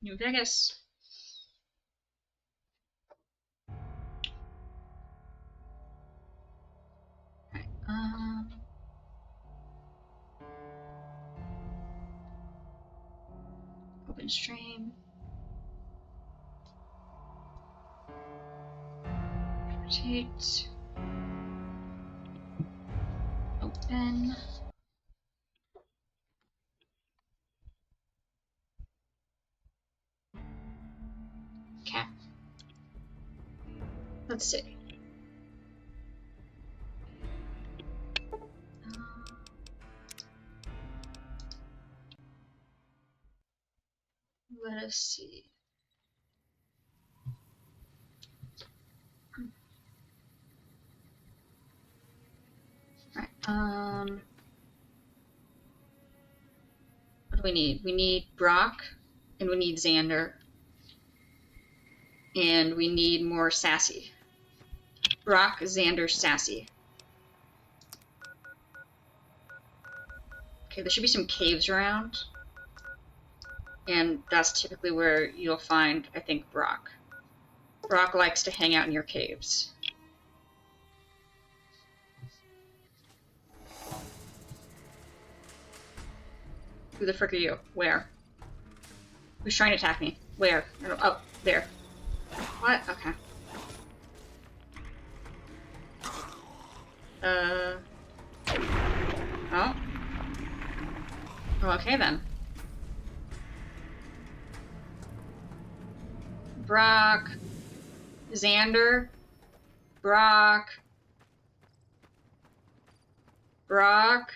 New Vegas. Right, open stream. Rotate. Open. Okay. Let's see. Let us see. Alright, what do we need? We need Brock, and we need Xander. And we need more Sassy. Brock, Xander, Sassy. Okay, there should be some caves around. And that's typically where you'll find, I think, Brock. Brock likes to hang out in your caves. Who the frick are you? Where? Who's trying to attack me? Where? Oh, there. What? Okay. Oh. Well, okay then. Brock. Xander. Brock. Brock.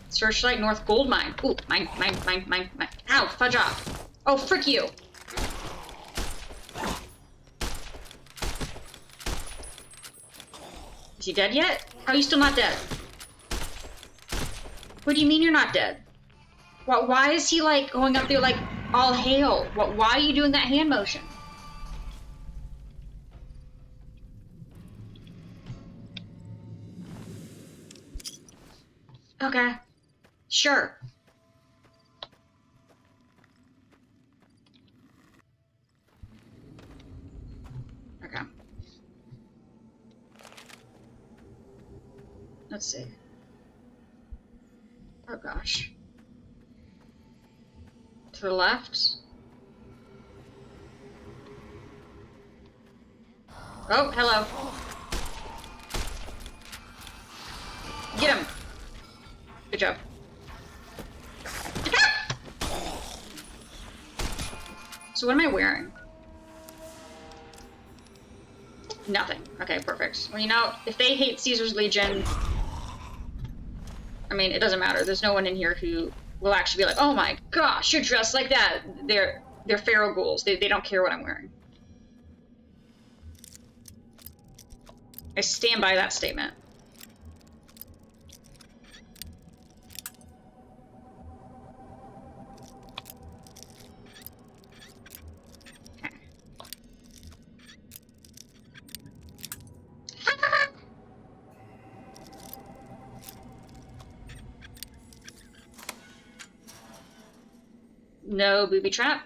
Searchlight North Gold Mine. Ooh, mine. Ow, fudge off. Oh, frick you. Is he dead yet? How are you still not dead? What do you mean you're not dead? Why is he, like, going up there, like, all hail? Why are you doing that hand motion? Okay. Sure. Okay. Let's see. Oh gosh. To the left. Oh, hello. Get him. Good job. So what am I wearing? Nothing. Okay, perfect. Well, you know, if they hate Caesar's Legion, I mean, it doesn't matter. There's no one in here who will actually be like, oh my gosh, you're dressed like that. They're feral ghouls. They don't care what I'm wearing. I stand by that statement. No booby trap.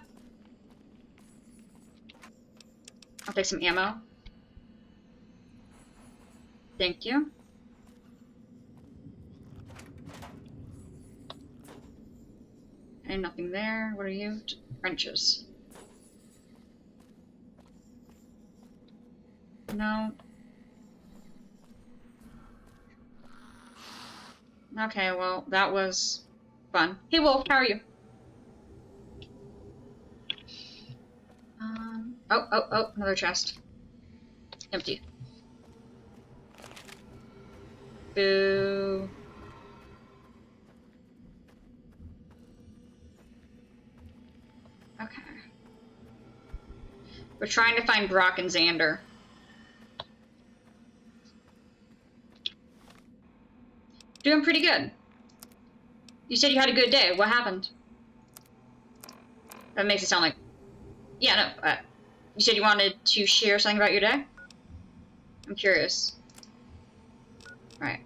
I'll take some ammo. Thank you. Okay, nothing there. What are you? Wrenches. No. Okay, well, that was fun. Hey, Wolf, how are you? Oh, another chest. Empty. Boo. Okay. We're trying to find Brock and Xander. Doing pretty good. You said you had a good day. What happened? That makes it sound like... Yeah, no. You said you wanted to share something about your day? I'm curious. Right,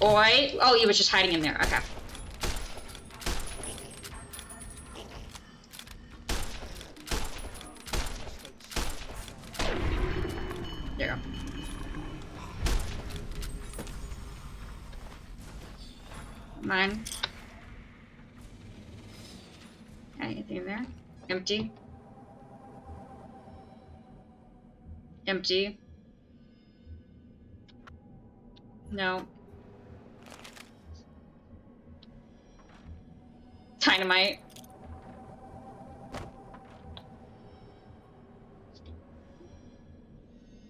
Oi. Oh, he was just hiding in there. Okay. There you go. Mine. Anything in there? Empty. Empty. No. Dynamite.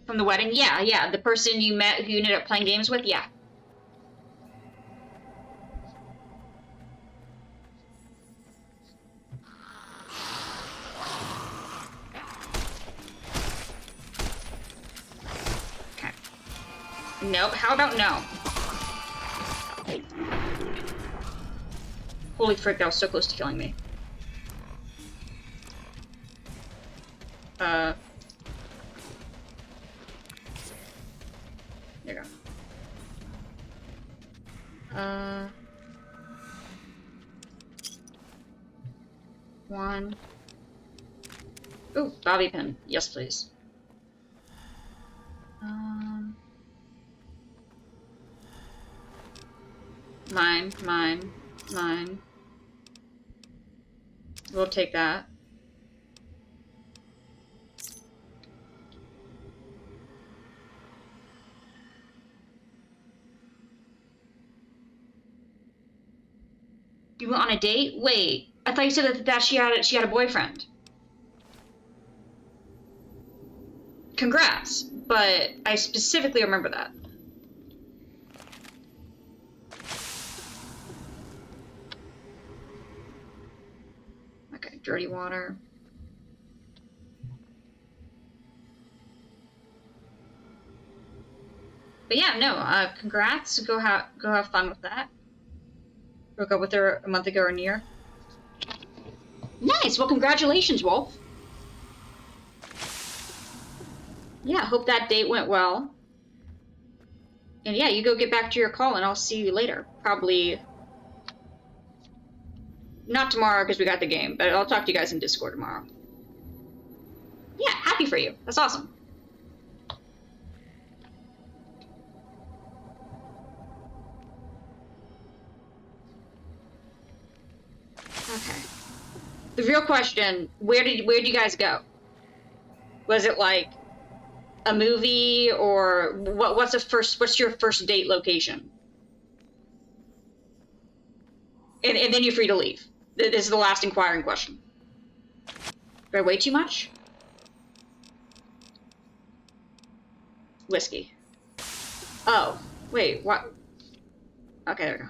From the wedding? Yeah, yeah. The person you met who you ended up playing games with? Yeah. Okay. Nope. How about no? Holy frick, that was so close to killing me. There you go. One. Ooh, bobby pin. Yes, please. Mine, mine, mine. We'll take that. You went on a date? Wait, I thought you said that she had a boyfriend. Congrats, but I specifically remember that. Okay, dirty water. But yeah, no, congrats. Go have fun with that. Broke up with her a month ago or near. Nice. Well, congratulations, Wolf. Yeah, hope that date went well. And yeah, you go get back to your call, and I'll see you later. Probably not tomorrow because we got the game, but I'll talk to you guys in Discord tomorrow. Yeah, happy for you. That's awesome. Okay. The real question, where'd you guys go? Was it like a movie or what's your first date location? And then you're free to leave. This is the last inquiring question. Did I weigh too much? Whiskey. Oh, wait, what? Okay, there we go.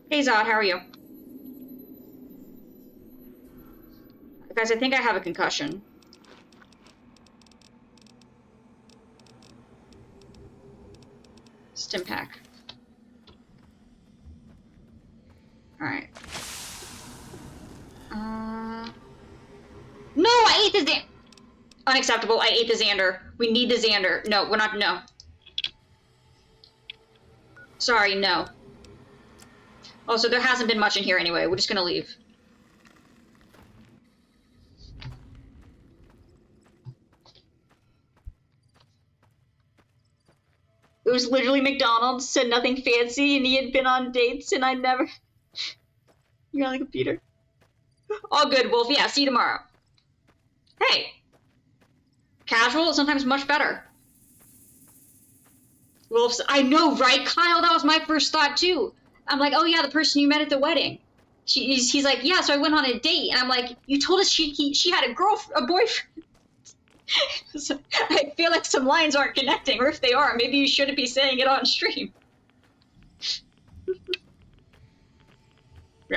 Hey Zod, how are you? Guys, I think I have a concussion. Stimpack. Alright. No, I ate the Unacceptable, I ate the Xander. We need the Xander. No, we're not, no. Sorry, no. Also, there hasn't been much in here anyway. We're just gonna leave. It was literally McDonald's, said nothing fancy, and he had been on dates, and I never... You're on the computer. All good, Wolf. Yeah, see you tomorrow. Hey. Casual is sometimes much better. Wolf's... I know, right, Kyle? That was my first thought, too. I'm like, oh, yeah, the person you met at the wedding. He's like, yeah, so I went on a date, and I'm like, you told us she had a boyfriend. So I feel like some lines aren't connecting, or if they are, maybe you shouldn't be saying it on stream.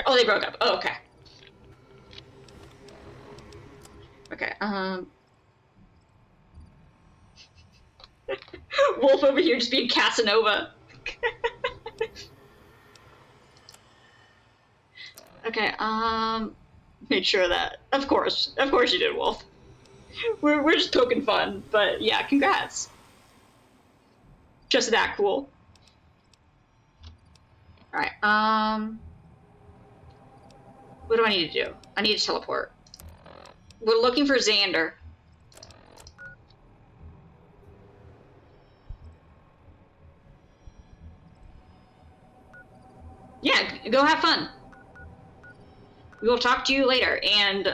Oh, they broke up. Oh, okay. Okay, Wolf over here just being Casanova. Okay, made sure of that. Of course you did, Wolf. We're just poking fun, but yeah, congrats. Just that cool. Alright, what do I need to do? I need to teleport. We're looking for Xander. Yeah, go have fun. We will talk to you later, and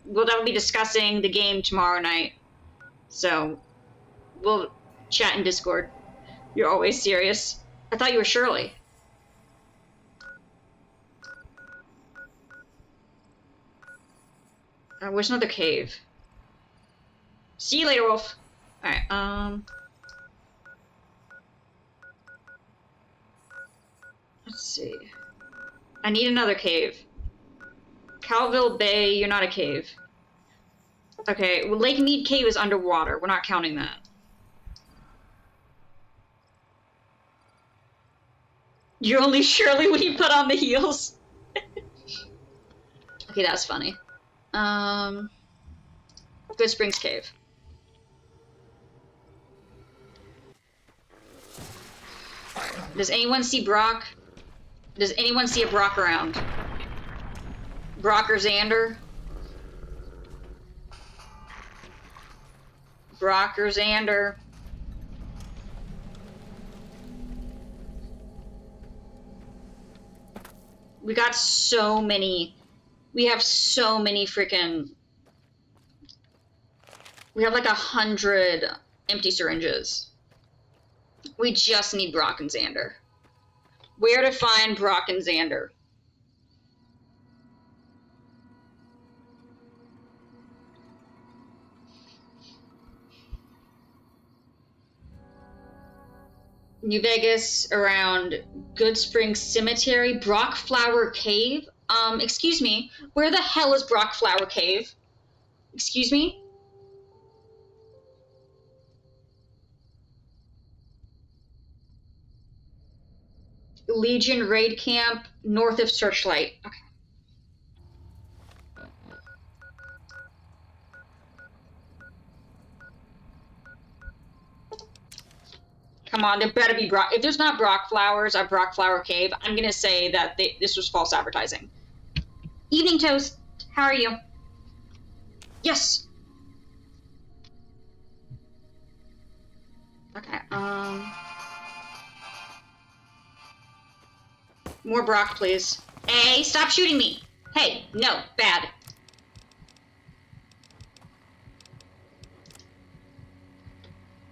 we'll definitely be discussing the game tomorrow night. So, we'll chat in Discord. You're always serious. I thought you were Shirley. Where's another cave? See you later, Wolf. Alright, let's see. I need another cave. Calville Bay, you're not a cave. Okay, well, Lake Mead Cave is underwater. We're not counting that. You're only Shirley when you put on the heels. Okay, that's funny. Good Springs Cave. Does anyone see Brock? Does anyone see a Brock around? Brock or Xander? Brock or Xander? We got so many. We have so many freaking. We have like 100 empty syringes. We just need Brock and Xander. Where to find Brock and Xander? New Vegas around Good Spring Cemetery, Brock Flower Cave. Excuse me, where the hell is Brock Flower Cave? Excuse me? Legion Raid Camp, north of Searchlight. Okay. Come on, there better be Brock. If there's not Brock Flowers or Brock Flower Cave, I'm gonna say that this was false advertising. Evening Toast, how are you? Yes. Okay, more Brock, please. Hey, stop shooting me! Hey, no, bad.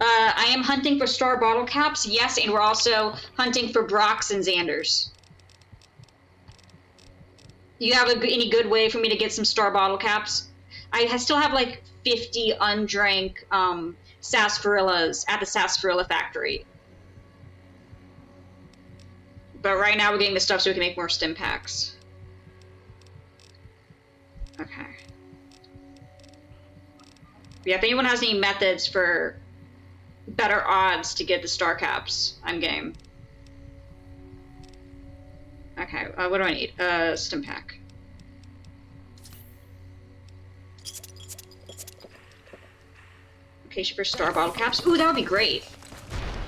I am hunting for star bottle caps, yes, and we're also hunting for Brocks and Xanders. You have any good way for me to get some star bottle caps? I still have like 50 undrank sarsaparillas at the sarsaparilla factory. But right now we're getting the stuff so we can make more Stimpacks. Okay. Yeah, if anyone has any methods for better odds to get the star caps, I'm game. Okay, what do I need? Stimpack. Okay, for star bottle caps. Ooh, that would be great.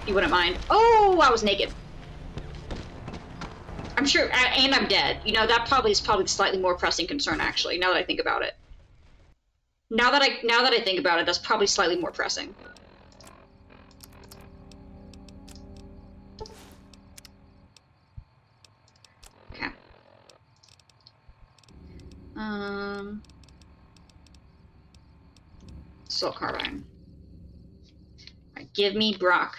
You wouldn't mind. Oh, I was naked. I'm sure, and I'm dead. You know, that probably is slightly more pressing concern, actually, now that I think about it. Now that I think about it, that's probably slightly more pressing. Okay. Assault carbine. Right, give me Brock.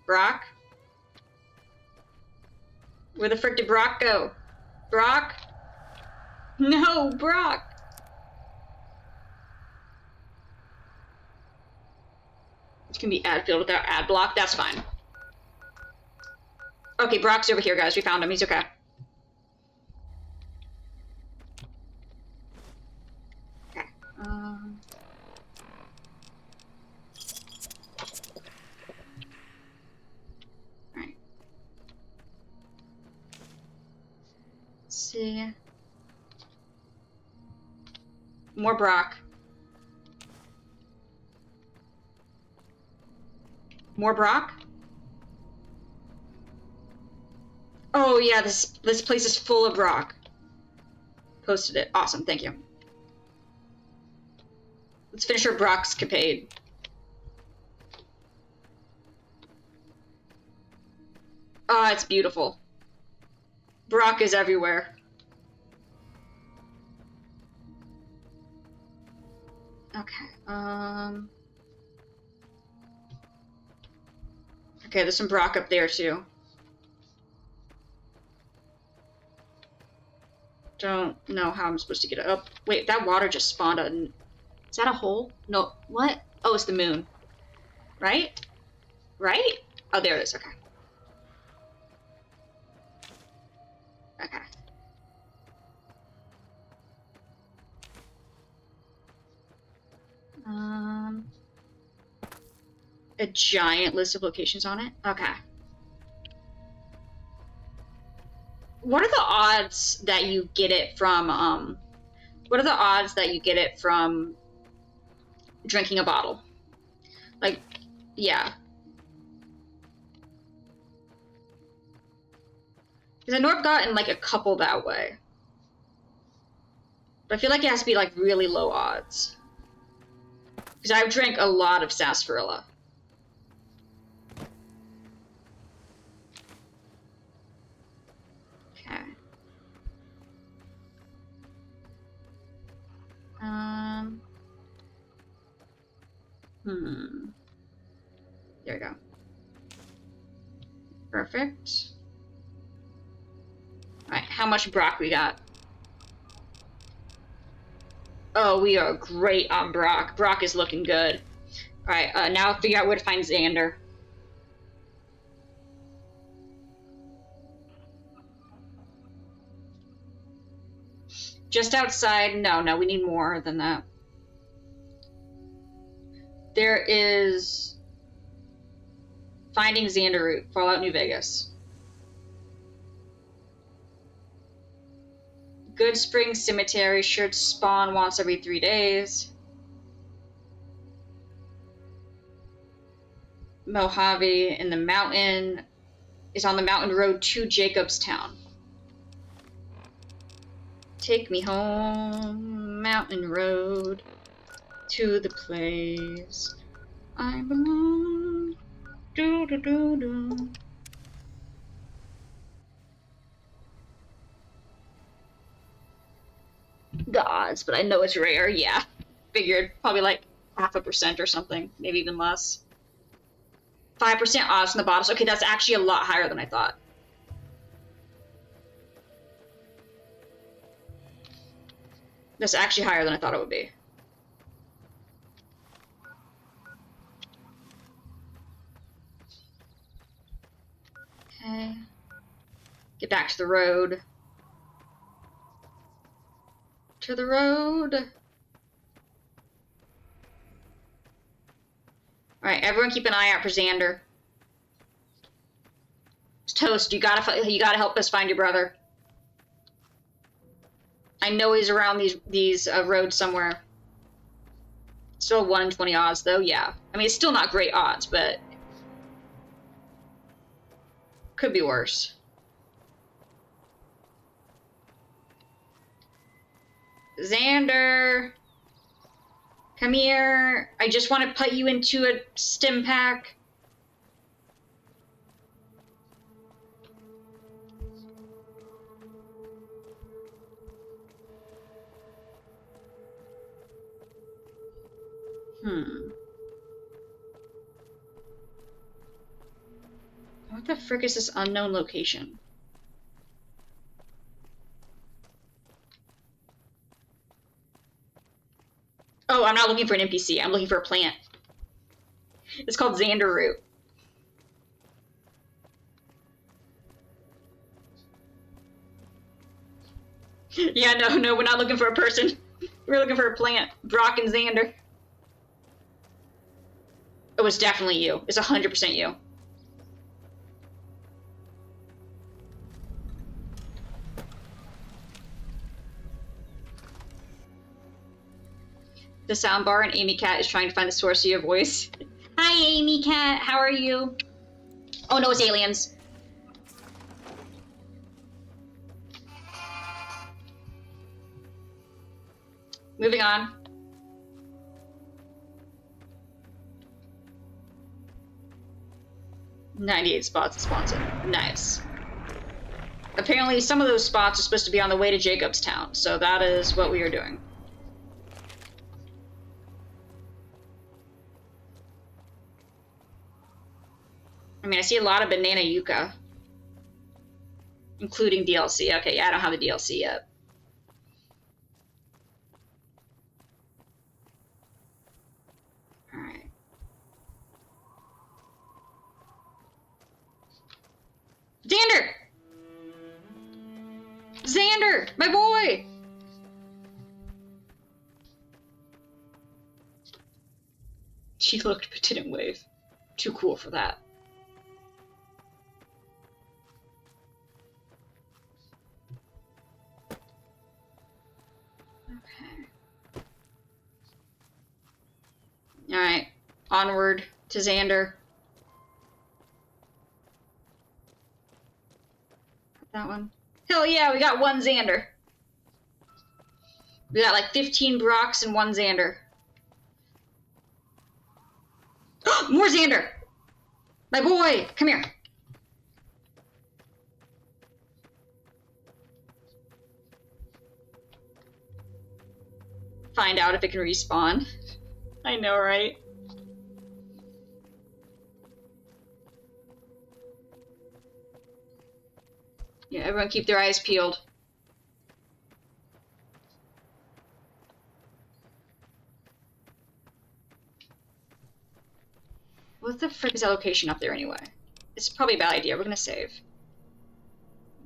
Brock? Where the frick did Brock go? Brock? No, Brock! It can be ad field without ad block, that's fine. Okay, Brock's over here, guys. We found him. He's okay. Okay. Alright. Let's see. More Brock. More Brock? Oh yeah, this place is full of Brock. Posted it. Awesome, thank you. Let's finish our Brock's-capade. Ah, it's beautiful. Brock is everywhere. Okay, okay, there's some Brock up there too. Don't know how I'm supposed to get it up. Wait, that water just spawned a... Is that a hole? No, what? Oh, it's the moon. Right? Right? Oh, there it is, okay. Okay. A giant list of locations on it? Okay. What are the odds that you get it from, what are the odds that you get it from drinking a bottle? Like, yeah. Because I know I've gotten, like, a couple that way. But I feel like it has to be, like, really low odds. Because I've drank a lot of sarsaparilla. Okay. There we go. Perfect. Alright, how much Brock we got? Oh, we are great on Brock. Brock is looking good. Alright, now I'll figure out where to find Xander. Just outside? No, we need more than that. There is... Finding Xander route, Fallout New Vegas. Good Spring Cemetery should spawn once every 3 days. Mojave in the mountain is on the mountain road to Jacobstown. Take me home, mountain road, to the place I belong. Do do do do. The odds, but I know it's rare. Yeah, figured probably like 0.5% or something, maybe even less. 5% odds from the bottles. Okay, that's actually a lot higher than I thought. That's actually higher than I thought it would be. Okay. Get back to the road. To the road. Alright, everyone keep an eye out for Xander. Toast, you gotta help us find your brother. I know he's around these roads somewhere. Still 1 in 20 odds, though, yeah. I mean, it's still not great odds, but... Could be worse. Xander! Come here. I just want to put you into a Stimpack. What the frick is this unknown location? Oh, I'm not looking for an NPC. I'm looking for a plant. It's called Xander root. Yeah, no, we're not looking for a person. We're looking for a plant. Brock and Xander. Oh, it's definitely you. It's 100% you. The soundbar and Amy Cat is trying to find the source of your voice. Hi, Amy Cat. How are you? Oh no, it's aliens. Moving on. "98 spots to sponsor. Nice. Apparently, some of those spots are supposed to be on the way to Jacobstown, so that is what we are doing. I mean, I see a lot of Banana Yucca. Including DLC. Okay, yeah, I don't have the DLC yet. Alright. Xander! Xander! My boy! She looked but didn't wave. Too cool for that. Okay. Alright. Onward to Xander. That one. Hell yeah, we got one Xander. We got like 15 Brocks and one Xander. More Xander! My boy! Come here. Find out if it can respawn. I know, right? Yeah, everyone keep their eyes peeled. What the frick is that location up there anyway? It's probably a bad idea. We're gonna save.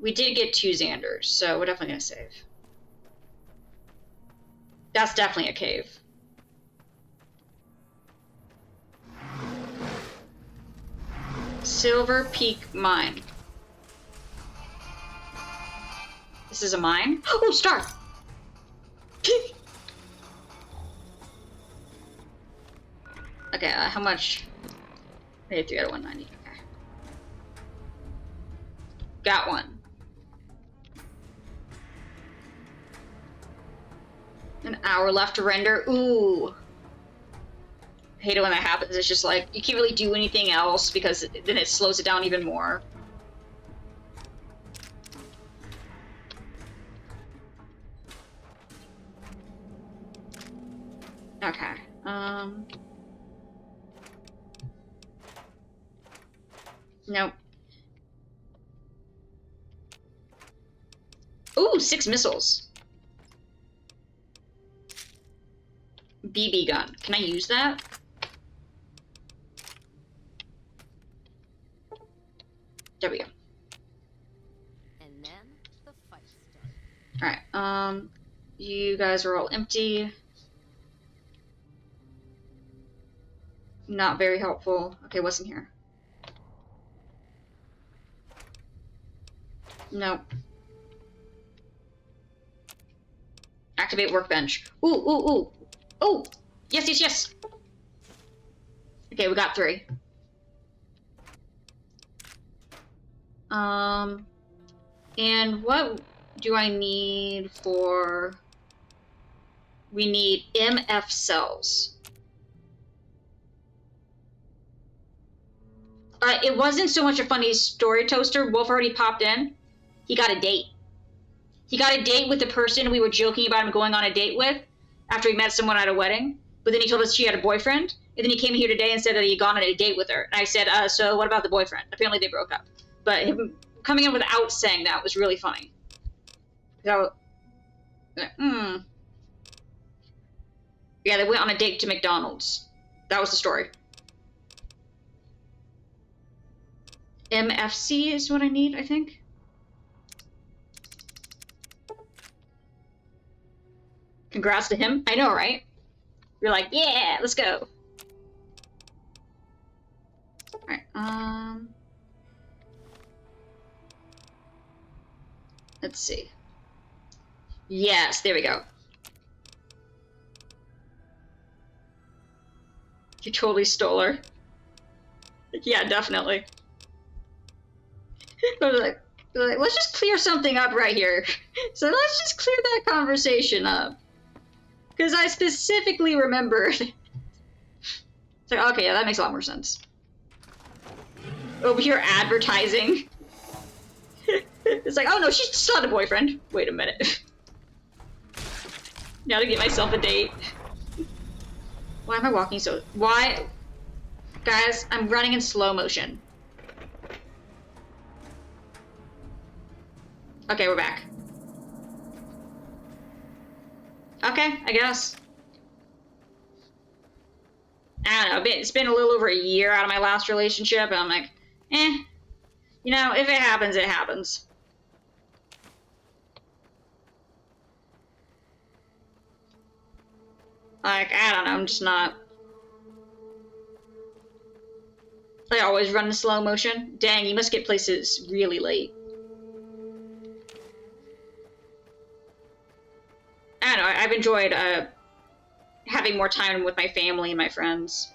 We did get 2 Xanders, so we're definitely gonna save. That's definitely a cave. Silver Peak Mine. This is a mine? Oh, star! Okay, how much? 83 out of 190. Okay. Got one. An hour left to render. Ooh. I hate it when that happens. It's just like, you can't really do anything else because then it slows it down even more. Okay. Nope. Ooh, 6 missiles. BB gun. Can I use that? There we go. And then the fight started. Alright, you guys are all empty. Not very helpful. Okay, what's in here? Nope. Activate workbench. Ooh, ooh, ooh. Oh! Yes, yes, yes! Okay, we got 3. And what do I need for... We need MF cells. It wasn't so much a funny story toaster. Wolf already popped in. He got a date. He got a date with the person we were joking about him going on a date with after he met someone at a wedding. But then he told us she had a boyfriend. And then he came here today and said that he had gone on a date with her. And I said, so what about the boyfriend? Apparently they broke up. But him coming in without saying that was really funny. So, Yeah, they went on a date to McDonald's. That was the story. MFC is what I need, I think. Congrats to him. I know, right? You're like, yeah, let's go. Alright, let's see. Yes, there we go. You totally stole her. Yeah, definitely. They're like, let's just clear something up right here. So let's just clear that conversation up. Because I specifically remembered. It's like, okay, yeah, that makes a lot more sense. Over here advertising. It's like, oh no, she still had a boyfriend. Wait a minute. Now to get myself a date. Why am I walking so... Why? Guys, I'm running in slow motion. Okay, we're back. Okay, I guess. I don't know, it's been a little over a year out of my last relationship, and I'm like, you know, if it happens, it happens. Like, I don't know, I'm just not... I always run in slow motion. Dang, you must get places really late. I don't know, I've enjoyed, having more time with my family and my friends.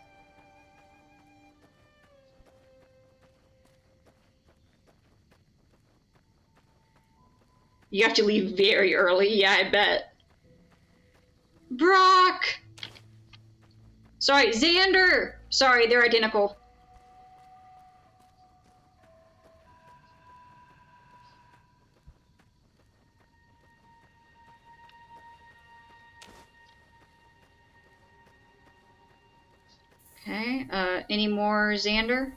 You have to leave very early, yeah, I bet. Brock! Sorry, Xander! Sorry, they're identical. Okay, any more Xander?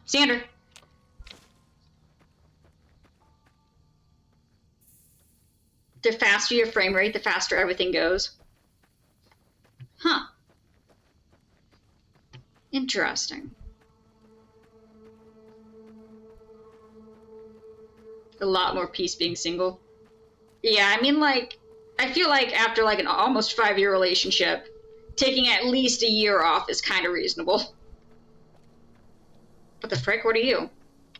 Xander! The faster your frame rate, the faster everything goes. Huh. Interesting. A lot more peace being single. Yeah, I mean, like, I feel like after, like, an almost 5-year relationship, taking at least a year off is kind of reasonable. What the frick? What are you?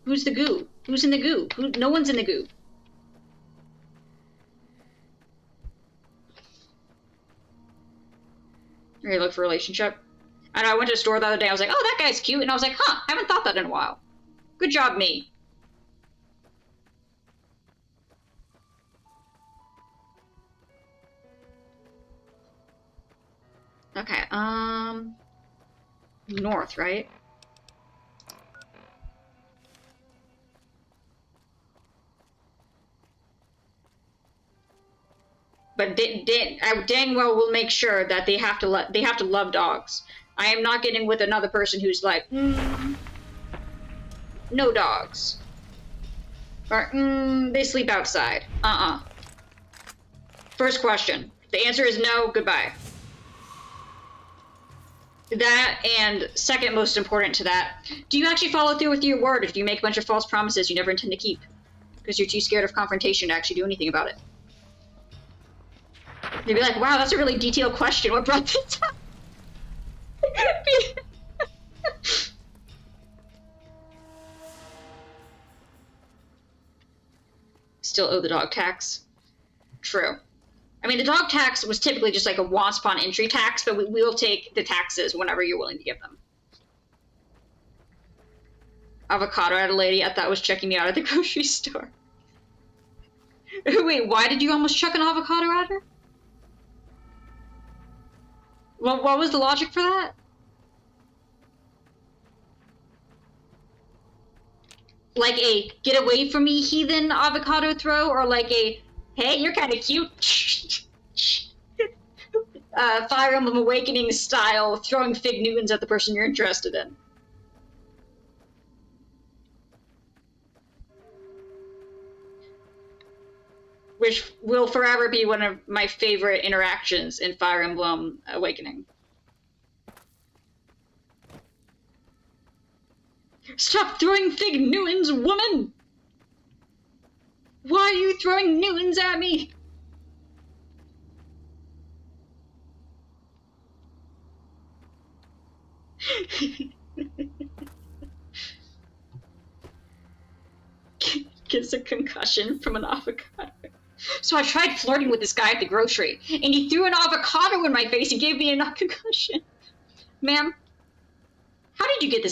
Who's the goo? Who's in the goo? No one's in the goo. Ready to look for a relationship? I know, I went to a store the other day, I was like, oh, that guy's cute, and I was like, huh, haven't thought that in a while. Good job, me. Okay, north, right? But I dang well will make sure that they have to love dogs. I am not getting with another person who's like, no dogs. Or, they sleep outside. First question. The answer is no, goodbye. That, and second most important to that, do you actually follow through with your word if you make a bunch of false promises you never intend to keep? Because you're too scared of confrontation to actually do anything about it. They'd be like, wow, that's a really detailed question. What brought this up? Still owe the dog tax. True. I mean, the dog tax was typically just like a once upon entry tax, but we will take the taxes whenever you're willing to give them. Avocado at a lady I thought was checking me out at the grocery store. Wait, why did you almost chuck an avocado at her? Well, what was the logic for that? Like a get away from me, heathen avocado throw, or like a hey, you're kind of cute. Fire Emblem Awakening style, throwing Fig Newtons at the person you're interested in. Which will forever be one of my favorite interactions in Fire Emblem Awakening. Stop throwing Fig Newtons, woman! Why are you throwing Newtons at me? Gets a concussion from an avocado. So I tried flirting with this guy at the grocery, and he threw an avocado in my face and gave me a concussion. Ma'am, how did you get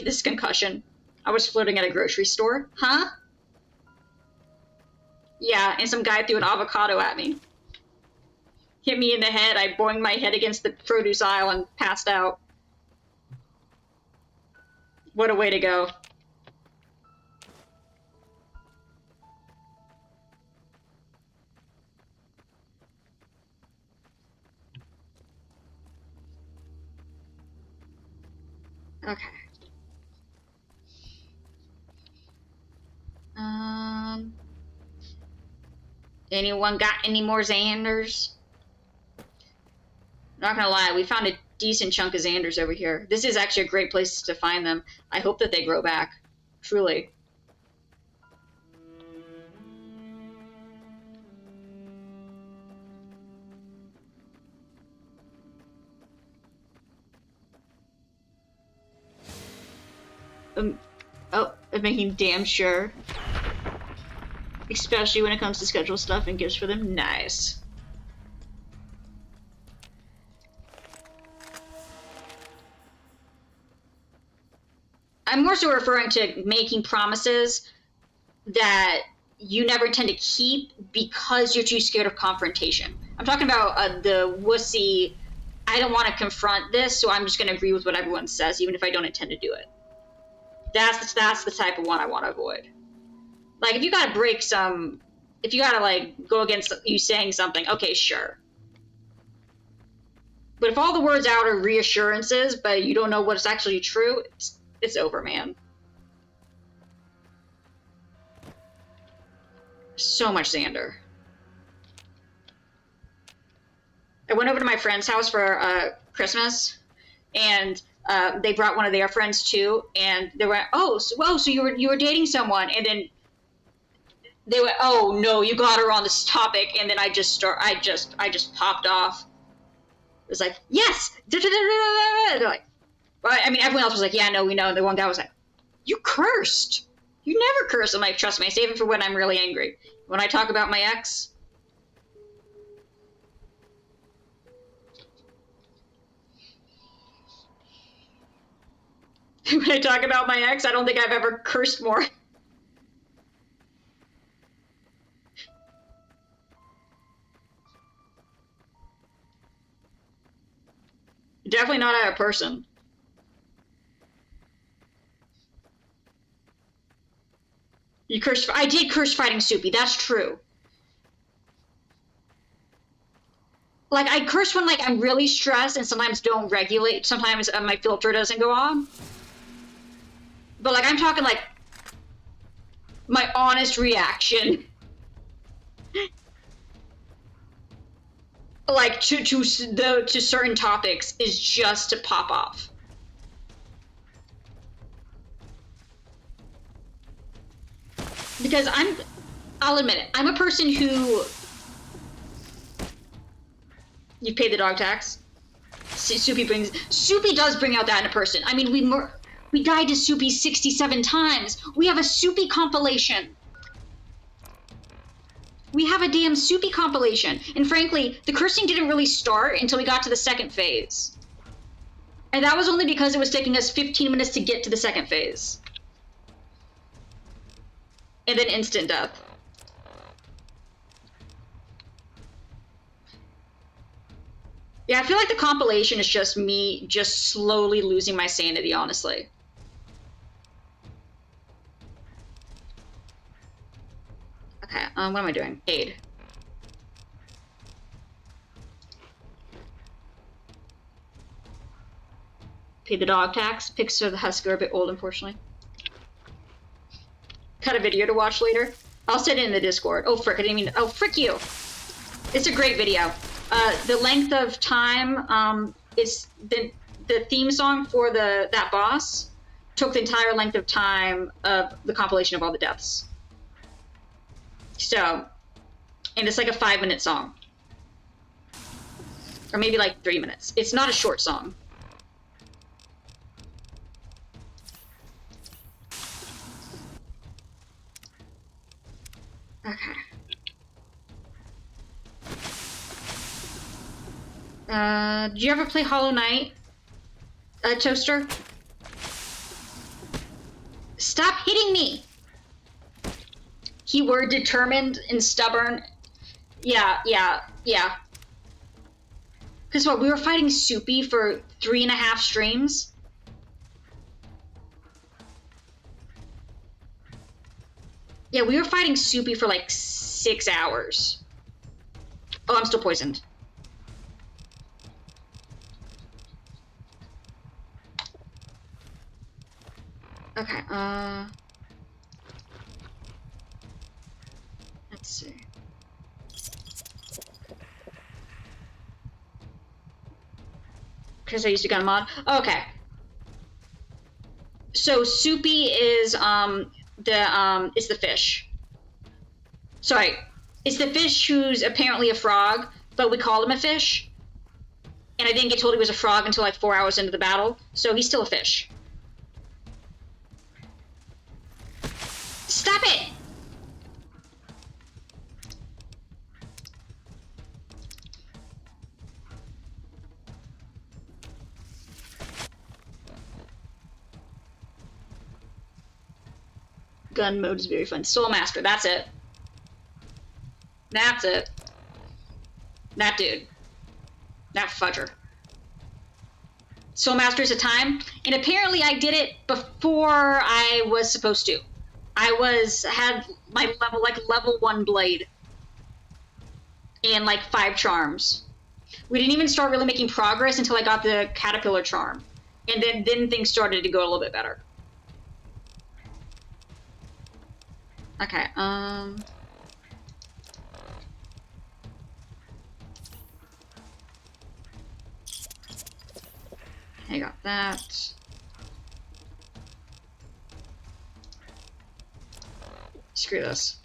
this concussion? I was flirting at a grocery store, huh? Yeah, and some guy threw an avocado at me. Hit me in the head. I boinged my head against the produce aisle and passed out. What a way to go. Okay. Anyone got any more Xanders? Not gonna lie, we found a decent chunk of Xanders over here. This is actually a great place to find them. I hope that they grow back. Truly. Oh, I'm making damn sure. Especially when it comes to schedule stuff and gifts for them. Nice. I'm more so referring to making promises that you never tend to keep because you're too scared of confrontation. I'm talking about the wussy, I don't want to confront this, so I'm just going to agree with what everyone says, even if I don't intend to do it. That's the type of one I want to avoid. Like, if you gotta if you gotta, like, go against you saying something, okay, sure. But if all the words out are reassurances, but you don't know what's actually true, it's over, man. So much Xander. I went over to my friend's house for Christmas, and they brought one of their friends too, and they went, "Oh, so you were dating someone?" And then they went, "Oh no, you got her on this topic," and then I just popped off. It was like, "Yes!" They're like, well, I mean, everyone else was like, "Yeah, no, we know." And the one guy was like, "You cursed. You never curse." I'm like, "Trust me, I save it for when I'm really angry. When I talk about my ex." When I talk about my ex, I don't think I've ever cursed more. Definitely not at a person. You cursed. I did curse fighting Soupy. That's true. Like, I curse when, like, I'm really stressed and sometimes don't regulate. Sometimes my filter doesn't go on. But, like, I'm talking, like, my honest reaction. Like, to certain topics is just to pop off. Because I'll admit it, I'm a person who... You pay the dog tax? Soupy does bring out that in a person. I mean, we died to Soupy 67 times. We have a Soupy compilation. We have a damn Soupy compilation. And frankly, the cursing didn't really start until we got to the second phase. And that was only because it was taking us 15 minutes to get to the second phase. And then instant death. Yeah, I feel like the compilation is just me just slowly losing my sanity, honestly. Okay, what am I doing? Aid. Pay the dog tax. Pics of the husky are a bit old, unfortunately. Cut a video to watch later. I'll send it in the Discord. Oh, frick, I didn't mean... Oh, frick you! It's a great video. The length of time is the theme song for that boss took the entire length of time of the compilation of all the deaths. So, and it's like a 5-minute song. Or maybe like 3 minutes. It's not a short song. Okay. Did you ever play Hollow Knight? Toaster? Stop hitting me! Keyword determined and stubborn. Yeah. Because what, we were fighting Soupy for 3.5 streams? Yeah, we were fighting Soupy for like 6 hours. Oh, I'm still poisoned. Okay, let's see. Because I used to gun mod. Okay. So Soupy is it's the fish. Sorry, it's the fish who's apparently a frog, but we call him a fish. And I didn't get told he was a frog until like 4 hours into the battle, so he's still a fish. Stop it! Gun mode is very fun. Soul Master, that's it. That's it. That dude. That fudger. Soul Master's a time, and apparently I did it before I was supposed to. Had my level 1 blade. And like 5 charms. We didn't even start really making progress until I got the caterpillar charm. And then things started to go a little bit better. Okay, I got that. Screw this.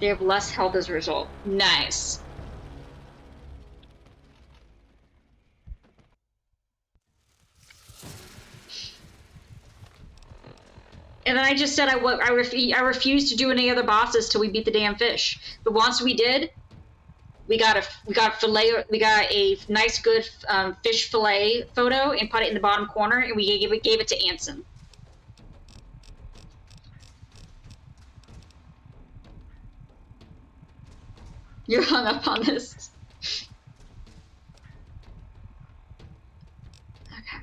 They have less health as a result. Nice. And then I just said I refused to do any other bosses till we beat the damn fish. But once we did, we got a nice good fish fillet photo and put it in the bottom corner, and we gave it to Anson. You're hung up on this. Okay.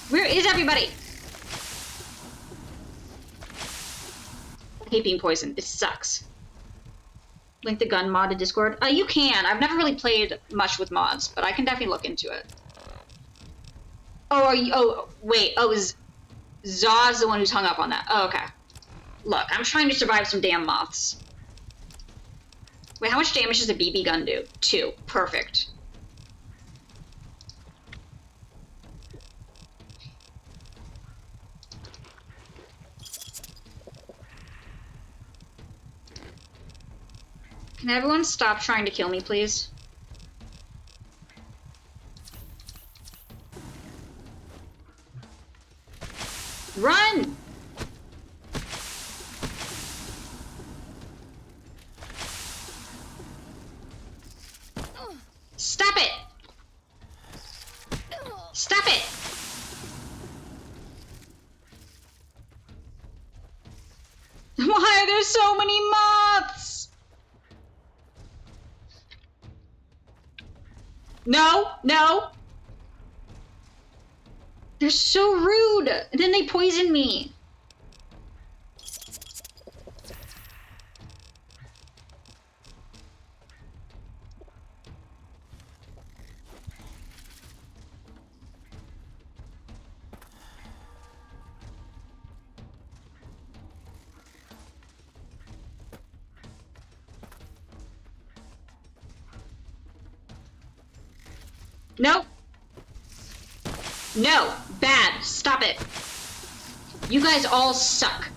Where is everybody? I hate being poisoned. It sucks. Link the gun mod to Discord? You can. I've never really played much with mods, but I can definitely look into it. Oh, are you? Oh, wait. Oh, Zaw's the one who's hung up on that. Oh, okay. Look, I'm trying to survive some damn moths. Wait, how much damage does a BB gun do? 2. Perfect. Can everyone stop trying to kill me, please? Run! Stop it! Stop it! Why are there so many moths? No, no. They're so rude. And then they poison me. Nope. No! Bad! Stop it! You guys all suck.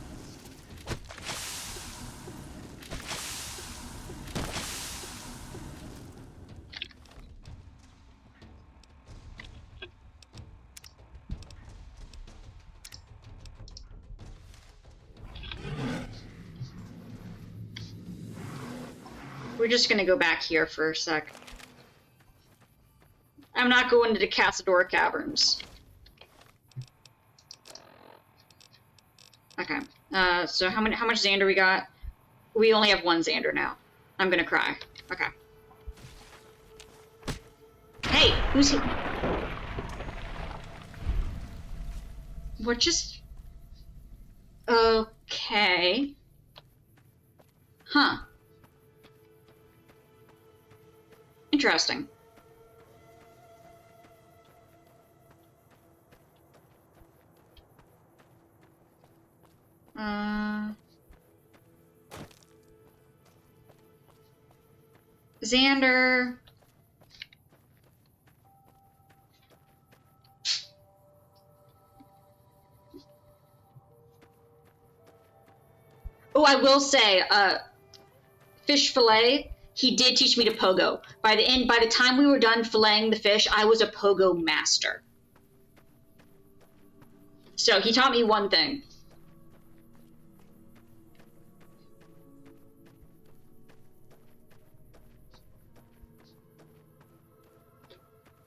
We're just gonna go back here for a sec. I'm not going to the Cazador Caverns. Okay. So how much Xander we got? We only have one Xander now. I'm gonna cry. Okay. Hey, who's he? What just? Okay. Huh. Interesting. Xander. Oh, I will say, fish fillet, he did teach me to pogo. By the time we were done filleting the fish, I was a pogo master. So he taught me one thing.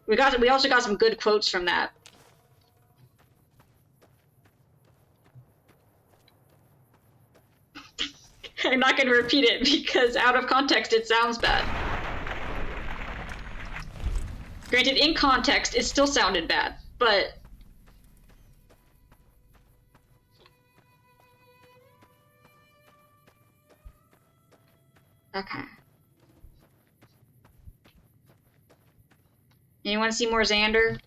We also got some good quotes from that. I'm not going to repeat it because out of context it sounds bad. Granted, in context it still sounded bad, but okay. Anyone see more Xander?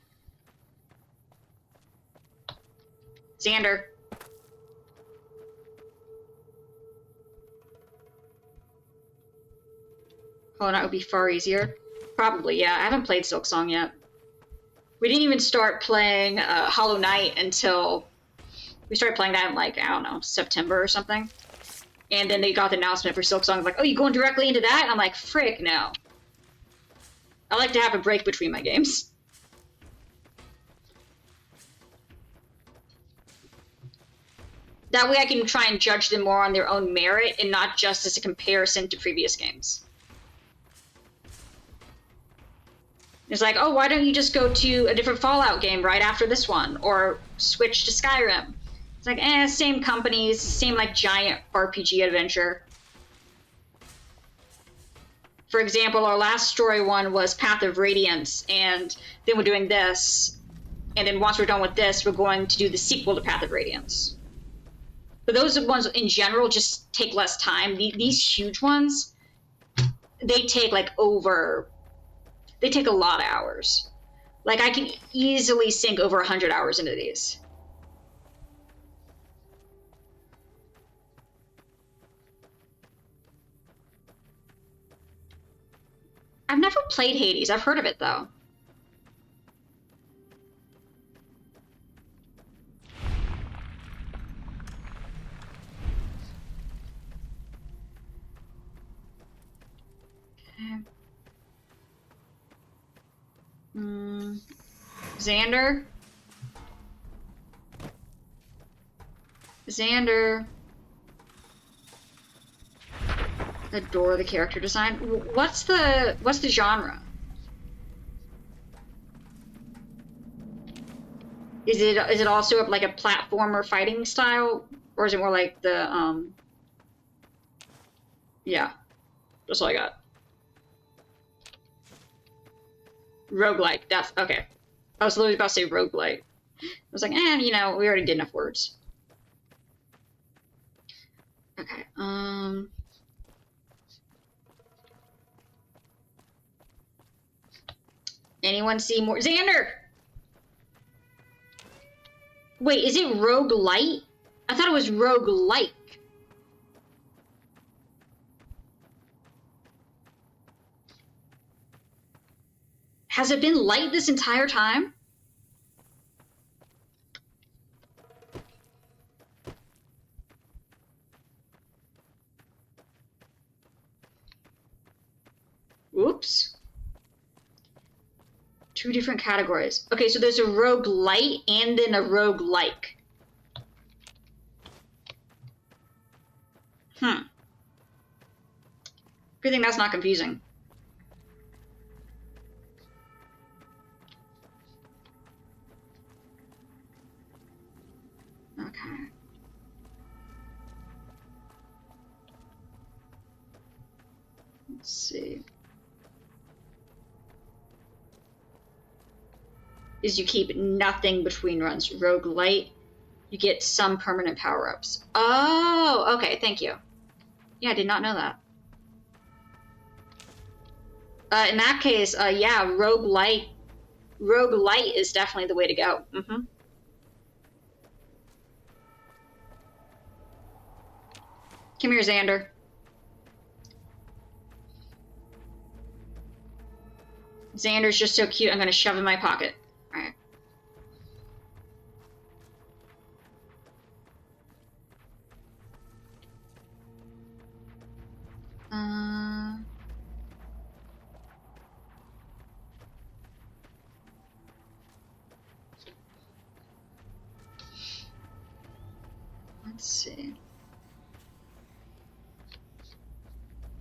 Xander. Oh, that would be far easier. Probably, yeah. I haven't played Silksong yet. We didn't even start playing Hollow Knight until... We started playing that in, like, I don't know, September or something. And then they got the announcement for Silksong. Like, oh, you going directly into that? And I'm like, frick, no. I like to have a break between my games. That way I can try and judge them more on their own merit and not just as a comparison to previous games. It's like, oh, why don't you just go to a different Fallout game right after this one? Or switch to Skyrim. It's like, same companies, same, like, giant RPG adventure. For example, our last story one was Path of Radiance, and then we're doing this. And then once we're done with this, we're going to do the sequel to Path of Radiance. But those ones, in general, just take less time. These huge ones, they take, like, they take a lot of hours. Like, I can easily sink over 100 hours into these. I've never played Hades. I've heard of it, though. Okay. Xander? Xander. Adore the character design. What's the genre? Is it also like a platformer fighting style, or is it more like the yeah, that's all I got. Roguelike. That's okay. I was literally about to say roguelike. I was like, you know, we already did enough words. Okay. Anyone see more? Xander! Wait, is it roguelite? I thought it was roguelike. Has it been light this entire time? Oops. 2 different categories. Okay, so there's a roguelite and then a roguelike. Good thing that's not confusing. Okay. Let's see. Is you keep nothing between runs. Roguelite, you get some permanent power-ups. Oh, okay, thank you. Yeah, I did not know that. In that case, yeah, roguelite is definitely the way to go. Mm-hmm. Come here, Xander. Xander's just so cute, I'm gonna shove in my pocket. Alright. Let's see.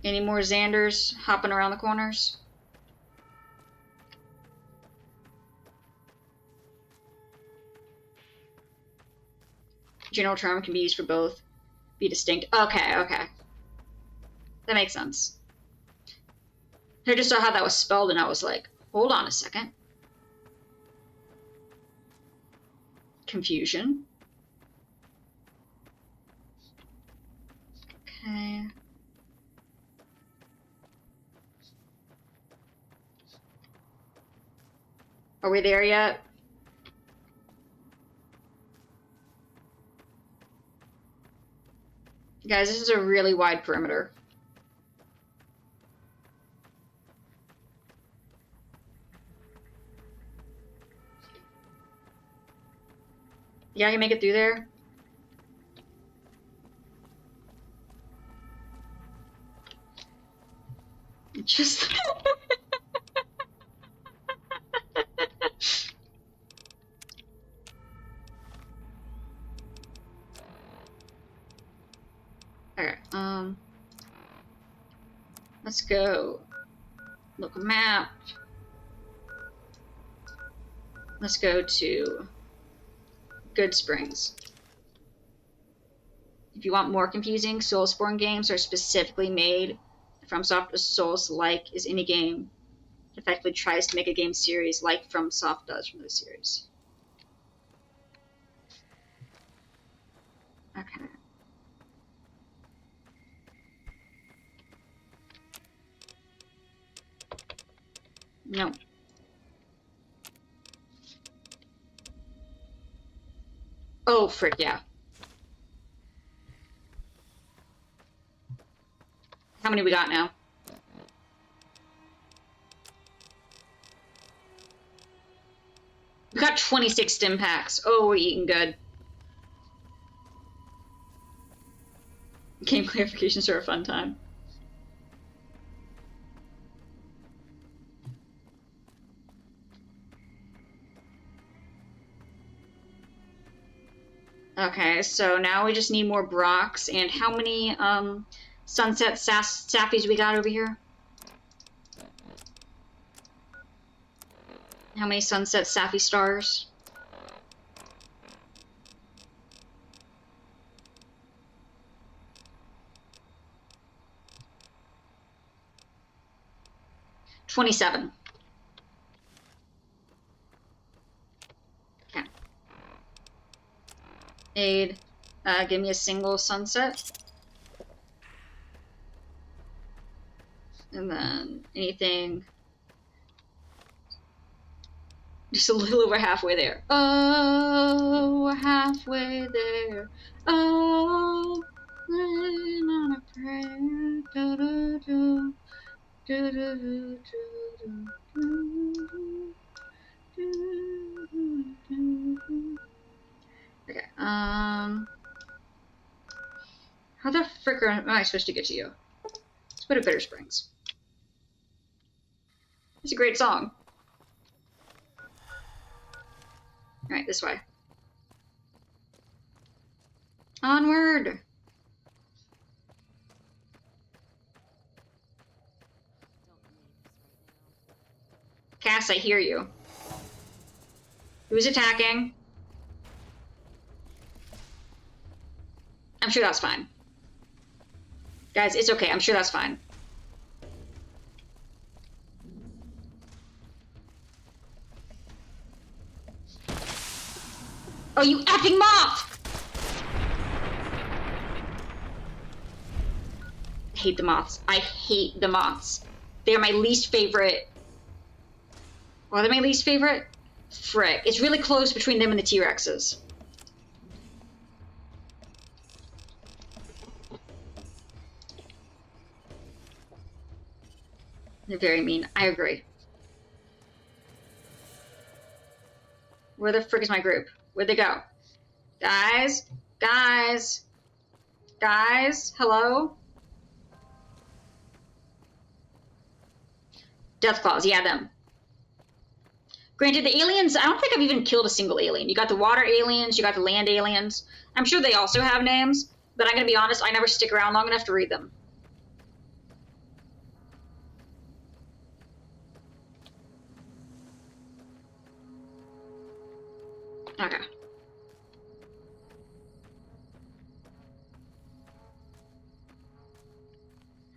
Any more Xanders hopping around the corners? General term can be used for both. Be distinct. Okay, okay. That makes sense. I just saw how that was spelled and I was like, hold on a second. Confusion. Okay. Are we there yet? Guys, this is a really wide perimeter. Yeah, I can make it through there. Just... Okay, let's go. Local map. Let's go to Good Springs. If you want more confusing, Soulsborne games are specifically made FromSoft. A Souls-like is any game that effectively tries to make a game series like FromSoft does from the series. Okay. No. Oh, frick, yeah. How many we got now? We got 26 Stimpacks. Oh, we're eating good. Game clarifications are a fun time. Okay, so now we just need more Brocks. And how many Sunset Saffies we got over here? How many Sunset Saffy stars? $27. Okay. Aid. Give me a single sunset. And then anything. Just a little over halfway there. Oh, we're halfway there. Oh, living on a prayer. Do, do, do. Do, do, do, do, do, do, do. Okay, how the frick am I supposed to get to you? Let's go to Bitter Springs. It's a great song. Alright, this way. Onward! Cass, I hear you. Who's attacking? I'm sure that's fine. Guys, it's okay. I'm sure that's fine. Oh, you effing moth! I hate the moths. I hate the moths. They're my least favorite. Are they my least favorite? Frick. It's really close between them and the T-Rexes. They're very mean. I agree. Where the frick is my group? Where'd they go? Guys? Guys? Guys? Hello? Deathclaws. Yeah, them. Granted, the aliens, I don't think I've even killed a single alien. You got the water aliens, you got the land aliens. I'm sure they also have names, but I'm going to be honest, I never stick around long enough to read them. Okay.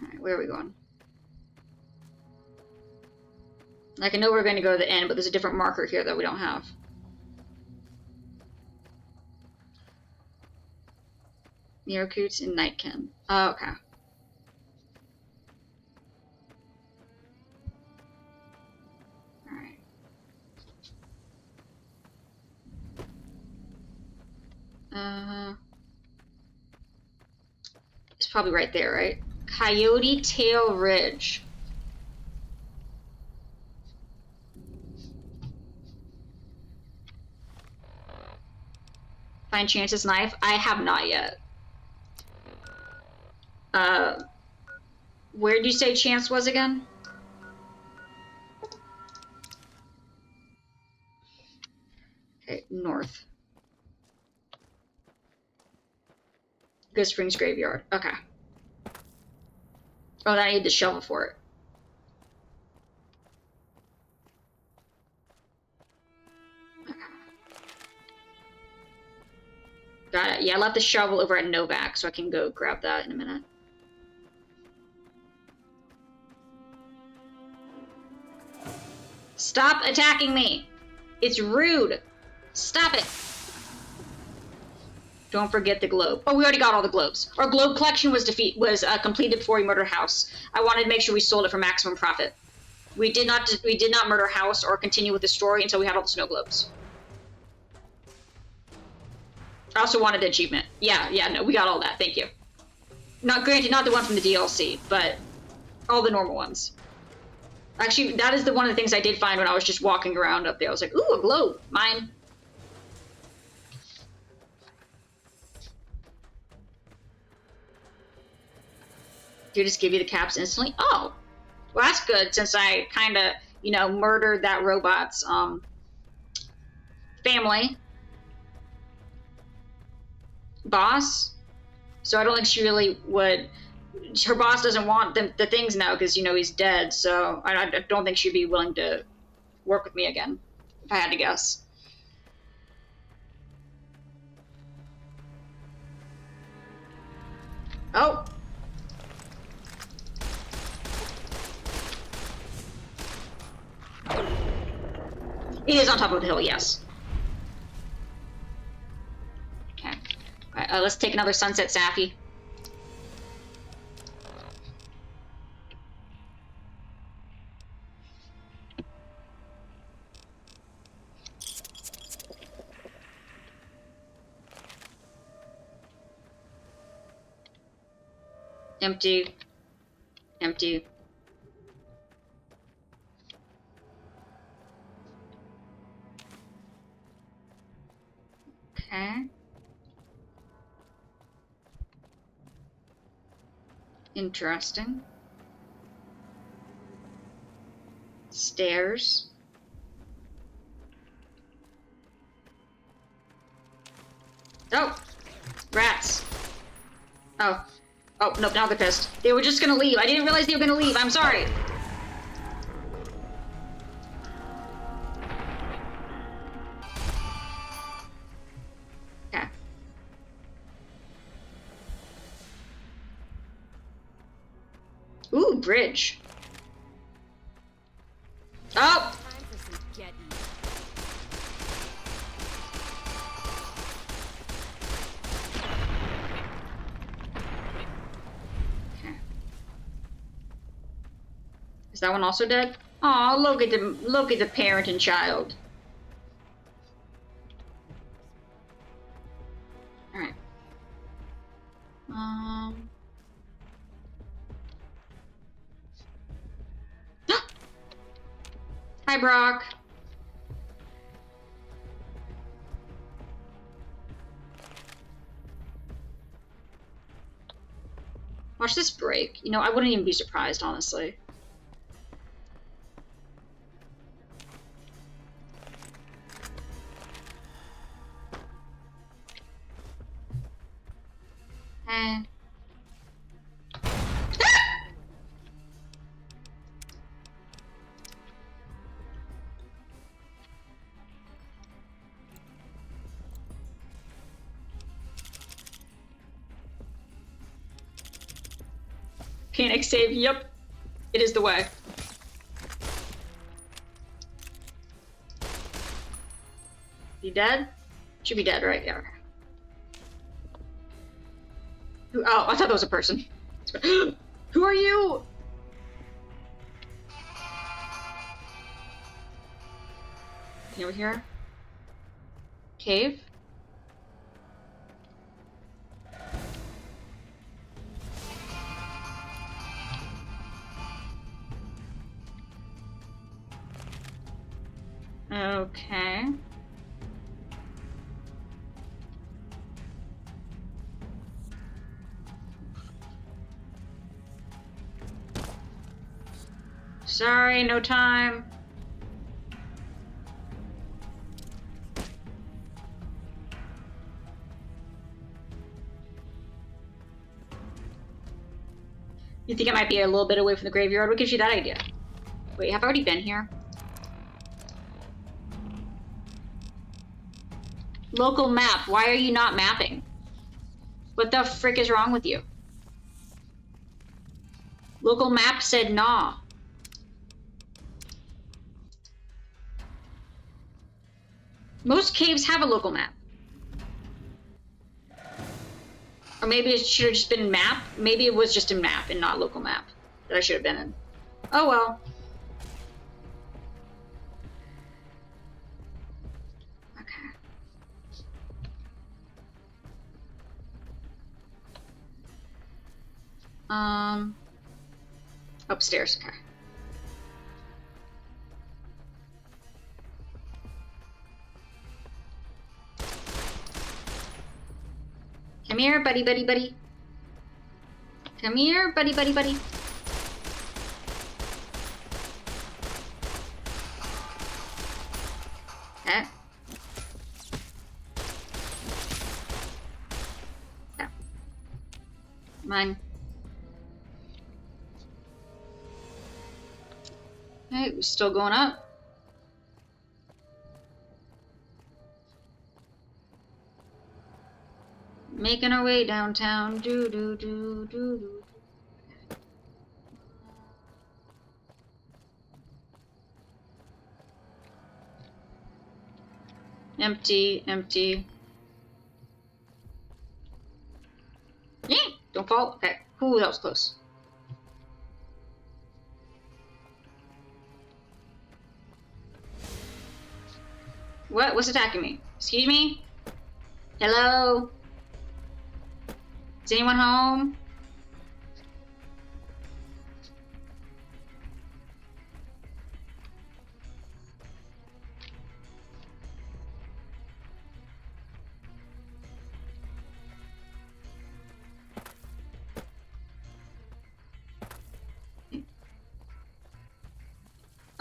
Alright, where are we going? Like, I know we're going to go to the end, but there's a different marker here that we don't have. Miracoots and Nightkin. Oh, okay. Alright. It's probably right there, right? Coyote Tail Ridge. Find Chance's knife? I have not yet. Where did you say Chance was again? Okay, north. Good Springs Graveyard. Okay. Oh, I need the shovel for it. Okay. Got it. Yeah, I left the shovel over at Novak, so I can go grab that in a minute. Stop attacking me! It's rude! Stop it! Don't forget the globe. Oh, we already got all the globes. Our globe collection was completed before we murdered House. I wanted to make sure we sold it for maximum profit. We did not murder House or continue with the story until we had all the snow globes. I also wanted the achievement. Yeah, no, we got all that. Thank you. Not granted, not the one from the DLC, but all the normal ones. Actually, that is one of the things I did find when I was just walking around up there. I was like, ooh, a globe. Mine. Do you just give you the caps instantly? Oh, well, that's good since I kind of, murdered that robot's family. Boss. So I don't think she really would. Her boss doesn't want the things now because, he's dead. So I don't think she'd be willing to work with me again, if I had to guess. Oh. It is on top of the hill, yes. Okay. All right, let's take another sunset, Sappy. Empty. Empty. Okay. Interesting. Stairs. Oh! Rats. Oh. Oh, nope, now they're pissed. They were just gonna leave. I didn't realize they were gonna leave. I'm sorry. Okay. Ooh, bridge. Oh! Time for some getting. Okay. Is that one also dead? Aw, look at the parent and child. Alright. Hi, Brock. Watch this break. You know, I wouldn't even be surprised, honestly. Eh. Panic save, yep. It is the way. You dead? Should be dead, right? Yeah. Oh, I thought that was a person. Who are you? Over here? Cave? Okay. Sorry, no time. You think I might be a little bit away from the graveyard? What gives you that idea? Wait, have I already been here? Local map. Why are you not mapping? What the frick is wrong with you? Local map said nah. Most caves have a local map. Or maybe it should have just been map. Maybe it was just a map and not local map that I should have been in. Oh well. Okay. Upstairs, okay. Come here, buddy, buddy, buddy. Come here, buddy, buddy, buddy. Okay. Yeah. Mine. Okay, we're still going up. Making our way downtown. Do do do do do. Empty, empty. Yeah, don't fall. Okay. Ooh, that was close. What? What's attacking me? Excuse me? Hello? Is anyone home?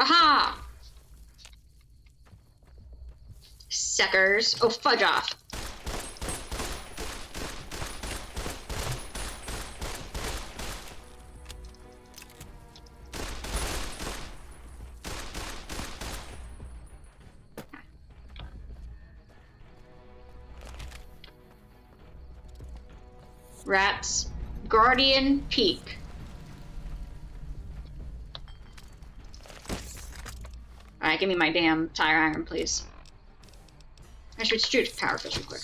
Aha! Suckers. Oh, fudge off. Rats. Guardian Peak. Alright, give me my damn tire iron, please. I should shoot power fish real quick.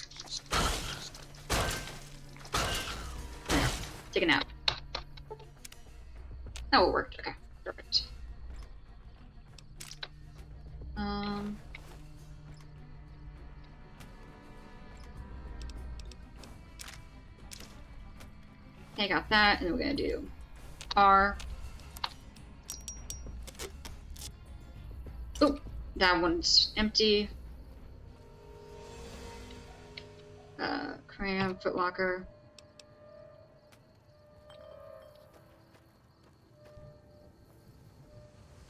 There. Take a nap. Oh, it worked. Okay, perfect. Okay, got that, and then we're gonna do R. Oh, that one's empty. Cram, footlocker.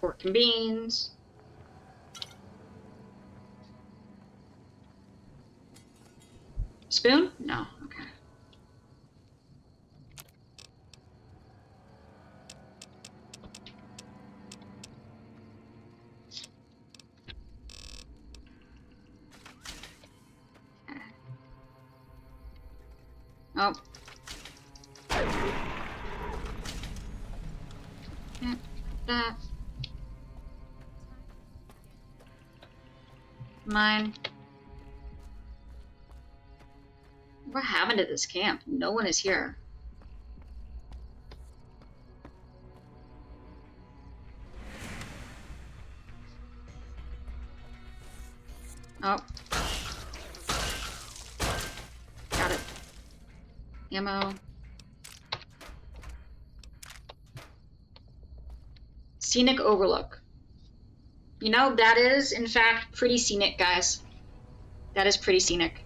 Pork and beans. Spoon? No, okay. Oh. Yeah, that. Mine. What happened to this camp? No one is here. Oh. Got it. Ammo. Scenic overlook. You know, that is, in fact, pretty scenic, guys. That is pretty scenic.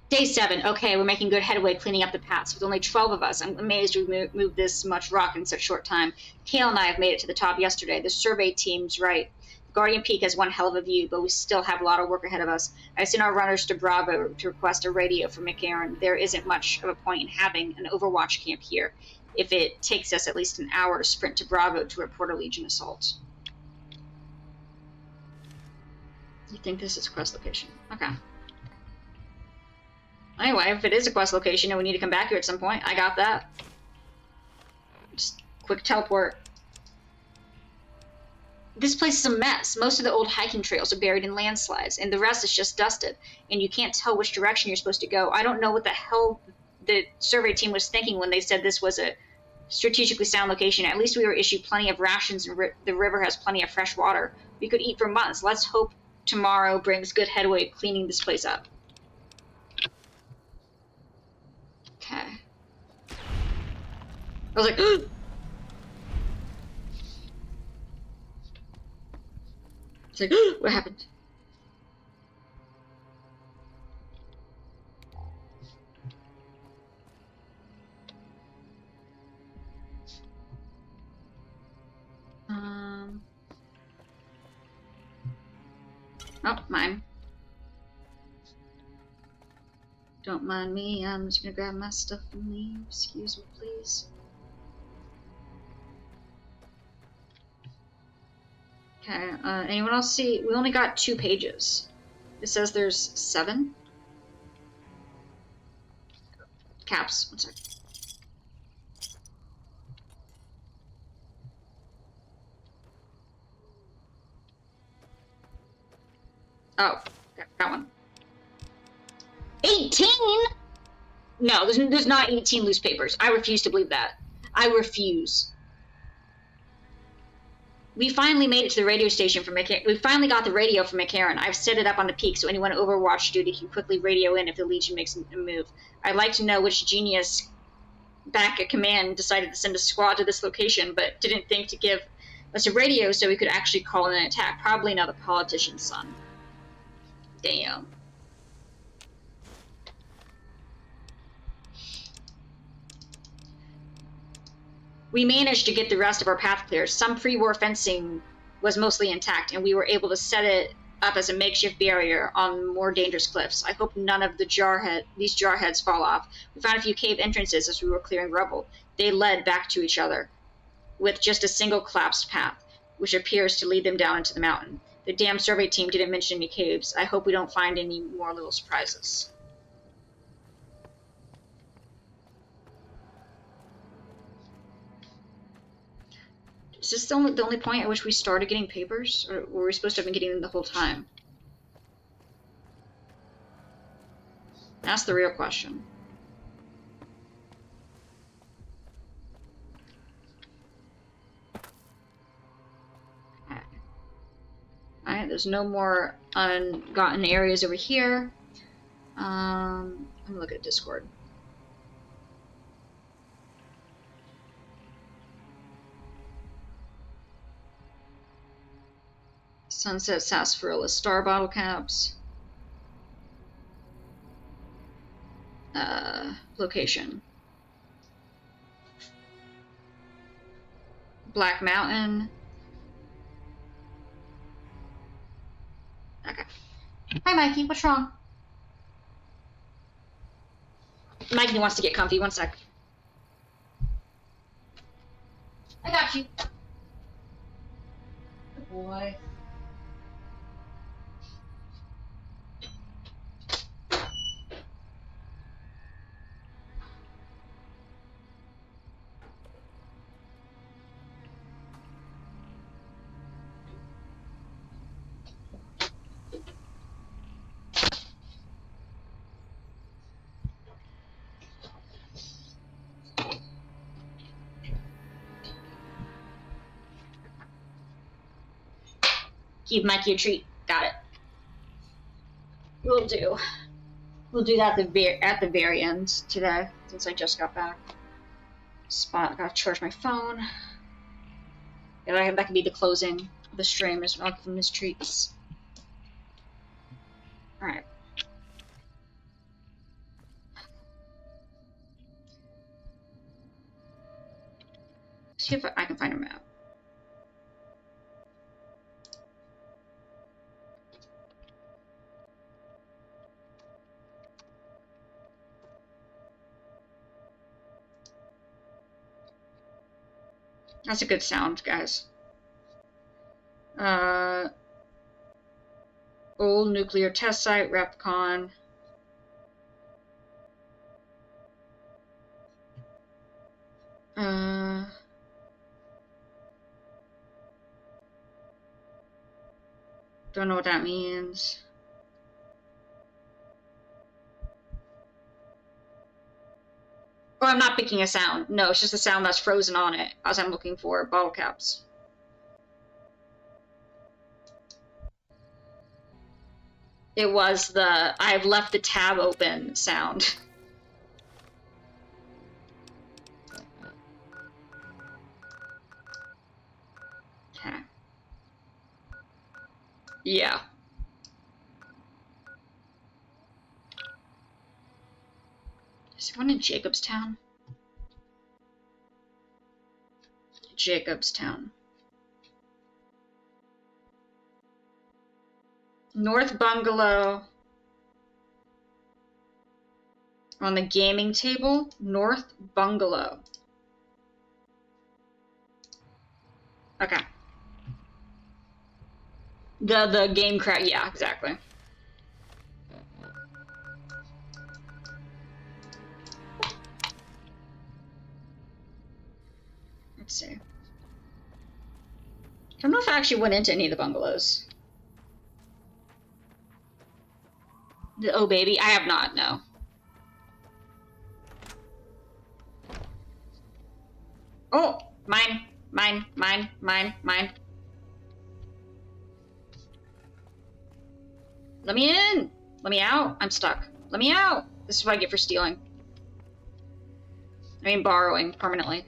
Day 7. Okay, we're making good headway cleaning up the paths. With only 12 of us, I'm amazed we've moved this much rock in such a short time. Kale and I have made it to the top yesterday. The survey team's right. Guardian Peak has one hell of a view, but we still have a lot of work ahead of us. I sent our runners to Bravo to request a radio for McAaron. There isn't much of a point in having an Overwatch camp here, if it takes us at least an hour to sprint to Bravo to report a Legion assault. You think this is a quest location? Okay. Anyway, if it is a quest location and we need to come back here at some point, I got that. Just quick teleport. This place is a mess. Most of the old hiking trails are buried in landslides, and the rest is just dusted, and you can't tell which direction you're supposed to go. I don't know what the hell the survey team was thinking when they said this was a strategically sound location. At least we were issued plenty of rations, and the river has plenty of fresh water. We could eat for months. Let's hope tomorrow brings good headway cleaning this place up. Okay. I was like, it's like, what happened? Oh, mine. Don't mind me, I'm just gonna grab my stuff and leave. Excuse me, please. Okay, anyone else see? We only got 2 pages. It says there's 7. Caps, one sec. Oh, got one. 18? No, there's not 18 loose papers. I refuse to believe that. I refuse. We finally made it to the radio station for McAaron. We finally got the radio from McAaron. I've set it up on the peak so anyone Overwatch duty can quickly radio in if the Legion makes a move. I'd like to know which genius back at command decided to send a squad to this location, but didn't think to give us a radio so we could actually call in an attack. Probably another politician's son. Damn. We managed to get the rest of our path cleared. Some pre-war fencing was mostly intact, and we were able to set it up as a makeshift barrier on more dangerous cliffs. I hope none of these jarheads fall off. We found a few cave entrances as we were clearing rubble. They led back to each other, with just a single collapsed path, which appears to lead them down into the mountain. The damn survey team didn't mention any caves. I hope we don't find any more little surprises. Is this the only point at which we started getting papers? Or were we supposed to have been getting them the whole time? That's the real question. Alright, there's no more ungotten areas over here. I'm gonna look at Discord. Sunset Sarsaparilla star bottle caps. Location. Black Mountain. Okay. Hi, Mikey. What's wrong? Mikey wants to get comfy. One sec. I got you. Good boy. Give Mikey a treat. Got it. Will do. We'll do that at the very end today, since I just got back. Gotta charge my phone. And that could be the closing of the stream, is not from his treats. Alright. See if I can find a map. That's a good sound, guys. Old nuclear test site, Repcon. Don't know what that means. Oh, I'm not picking a sound. No, it's just a sound that's frozen on it as I'm looking for bottle caps. It was the I've left the tab open sound. Okay. Yeah. Is there one in Jacobstown? Jacobstown. North Bungalow. On the gaming table, North Bungalow. Okay. The game crack, yeah, exactly. Let's see. I don't know if I actually went into any of the bungalows. The Oh Baby? I have not, no. Oh! Mine. Mine. Mine. Mine. Mine. Let me in! Let me out. I'm stuck. Let me out! This is what I get for stealing. I mean, borrowing permanently.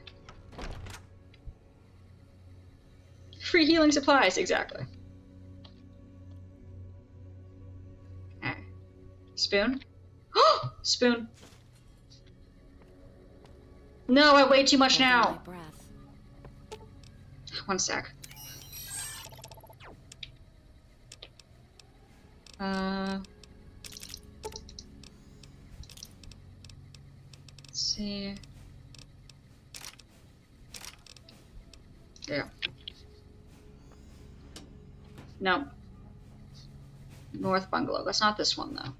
Free healing supplies, exactly. Spoon? Spoon. No, I weigh too much now. One sec. Let's see. There. No. North bungalow. That's not this one, though.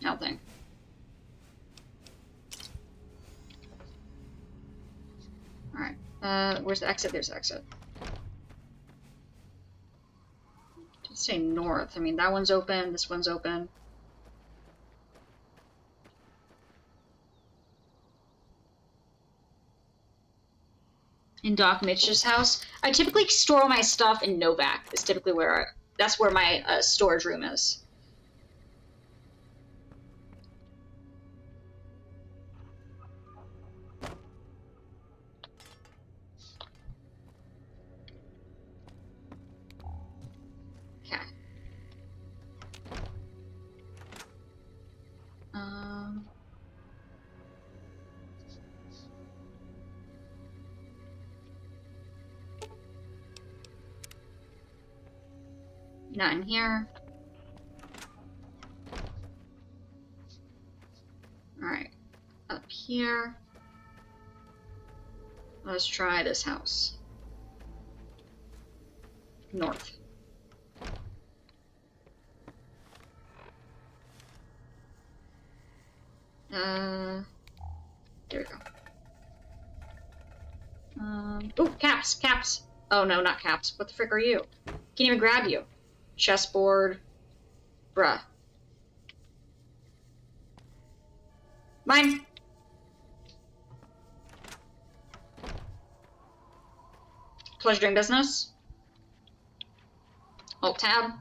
I don't think. Alright. Where's the exit? There's the exit. Let's say north. I mean, that one's open. This one's open. In Doc Mitch's house. I typically store all my stuff in Novak. Is typically where that's where my storage room is. Okay. Not in here. Alright. Up here. Let's try this house. North. There we go. Oh, caps, caps. Oh no, not caps. What the frick are you? Can't even grab you. Chessboard. Bruh. Mine. Pleasure doing business. Alt tab.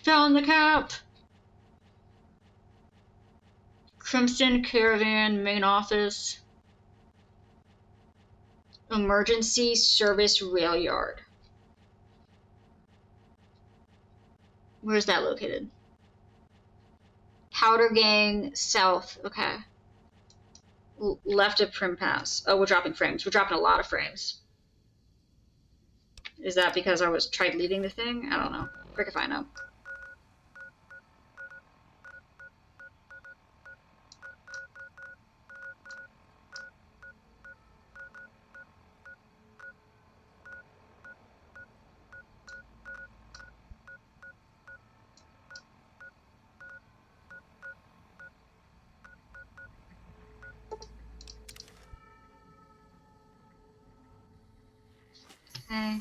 Found the cap. Crimson Caravan main office. Emergency service rail yard. Where's that located? Powder Gang South. Okay. Left of Prim Pass. Oh, we're dropping frames. We're dropping a lot of frames. Is that because I tried leaving the thing? I don't know. Frick if I know. Okay.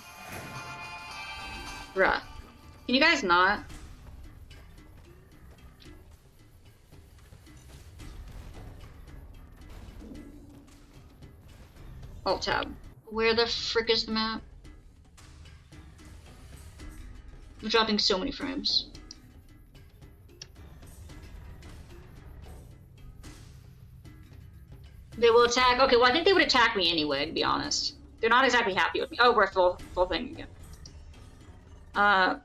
Bruh. Can you guys not? Alt tab. Where the frick is the map? We're dropping so many frames. They will attack. Okay, well I think they would attack me anyway, to be honest. They're not exactly happy with me. Oh, we're full thing again.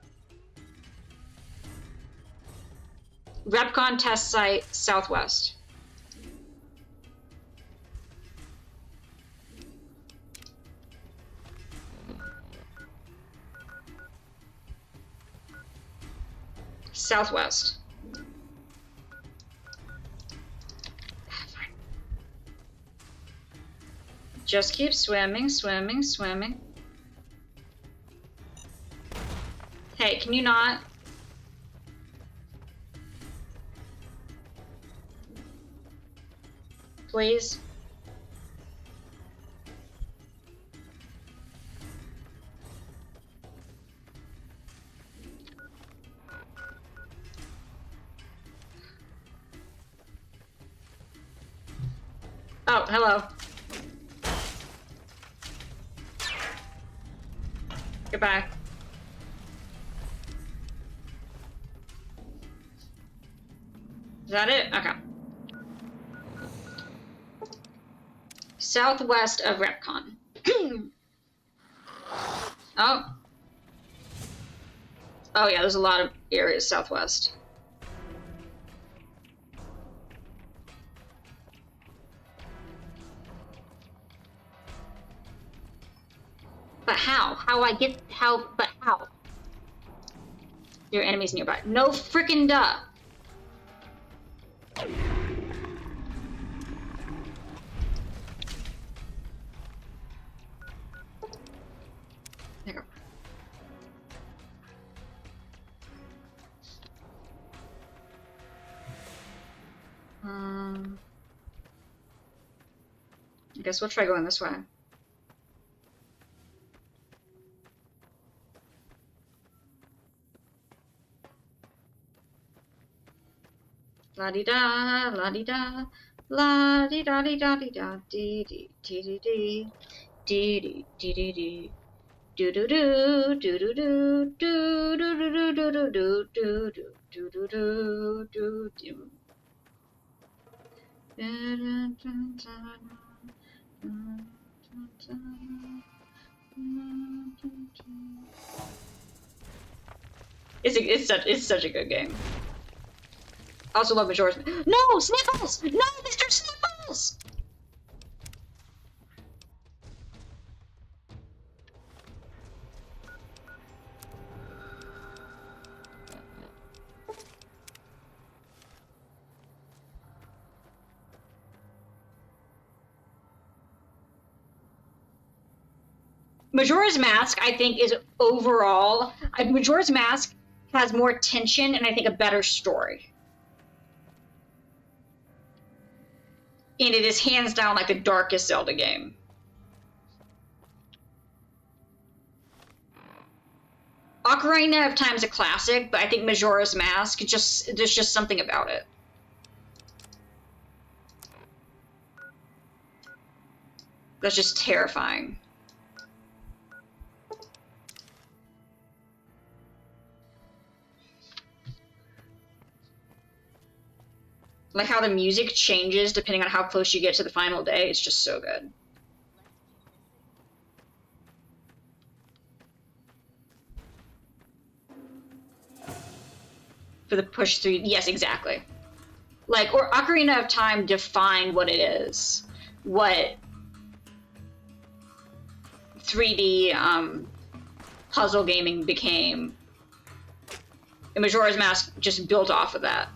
Repcon test site southwest. Southwest. Just keep swimming, swimming, swimming. Hey, can you not? Please? Oh, hello. Goodbye. Is that it? Okay. Southwest of Repcon. Oh, Oh yeah, there's a lot of areas southwest. But how? But how? Your enemies nearby. No freaking duh. There you go. I guess we'll try going this way. La di da, la di da, la di da di da di da, dee dee dee dee dee, dee dee dee dee dee. Do do do do do do do do do do do do do do do do do do. It's such a good game. I also love Majora's. No, Sniffles! No, Mr. Sniffles! Majora's Mask, I think, is overall. Majora's Mask has more tension and I think a better story. And it is hands down like the darkest Zelda game. Ocarina of Time is a classic, but I think Majora's Mask, there's just something about it. That's just terrifying. Like how the music changes depending on how close you get to the final day. It's just so good. For the push through, yes, exactly. Like, or Ocarina of Time defined what it is. What 3D puzzle gaming became. And Majora's Mask just built off of that.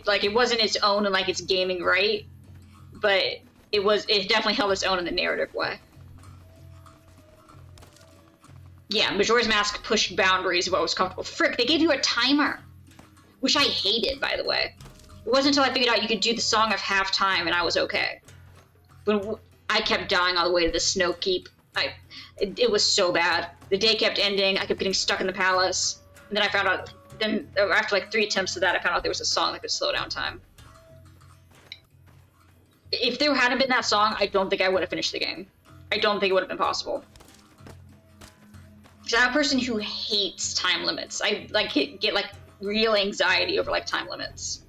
Like, it wasn't its own and like its gaming right, but it definitely held its own in the narrative way. Yeah, Majora's Mask pushed boundaries of what was comfortable. Frick, they gave you a timer, which I hated, by the way. It wasn't until I figured out you could do the Song of Half Time and I was okay. When I kept dying all the way to the Snow Keep, it was so bad. The day kept ending, I kept getting stuck in the palace, and then I found out. Then after like 3 attempts of that, I found out there was a song that could slow down time. If there hadn't been that song, I don't think I would have finished the game. I don't think it would have been possible. Because I'm a person who hates time limits. I like get like real anxiety over like time limits.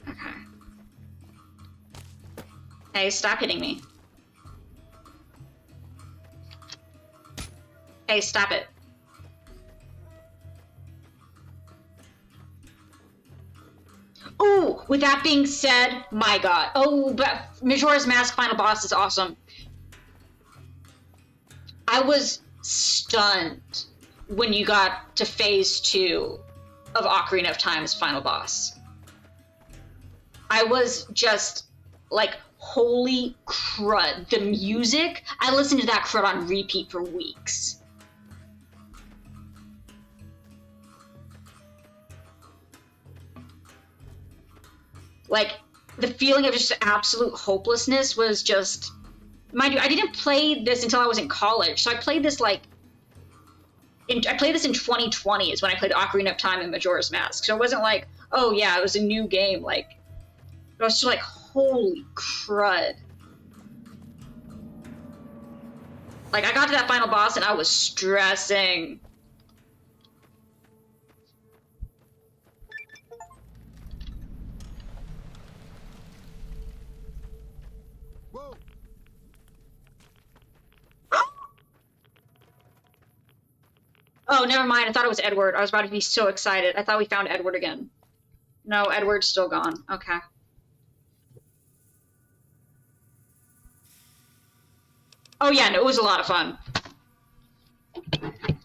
Okay. Hey, stop hitting me. Hey, stop it. Ooh, with that being said, my god. Oh, but Majora's Mask final boss is awesome. I was stunned when you got to phase 2 of Ocarina of Time's final boss. I was just like, holy crud. The music, I listened to that crud on repeat for weeks. Like, the feeling of just absolute hopelessness was just... Mind you, I didn't play this until I was in college, so I played this, like... I played this in 2020 is when I played Ocarina of Time and Majora's Mask, so it wasn't like, oh yeah, it was a new game, like... I was just like, holy crud. Like, I got to that final boss and I was stressing. Oh, never mind. I thought it was Edward. I was about to be so excited. I thought we found Edward again. No, Edward's still gone. Okay. Oh yeah, no, it was a lot of fun.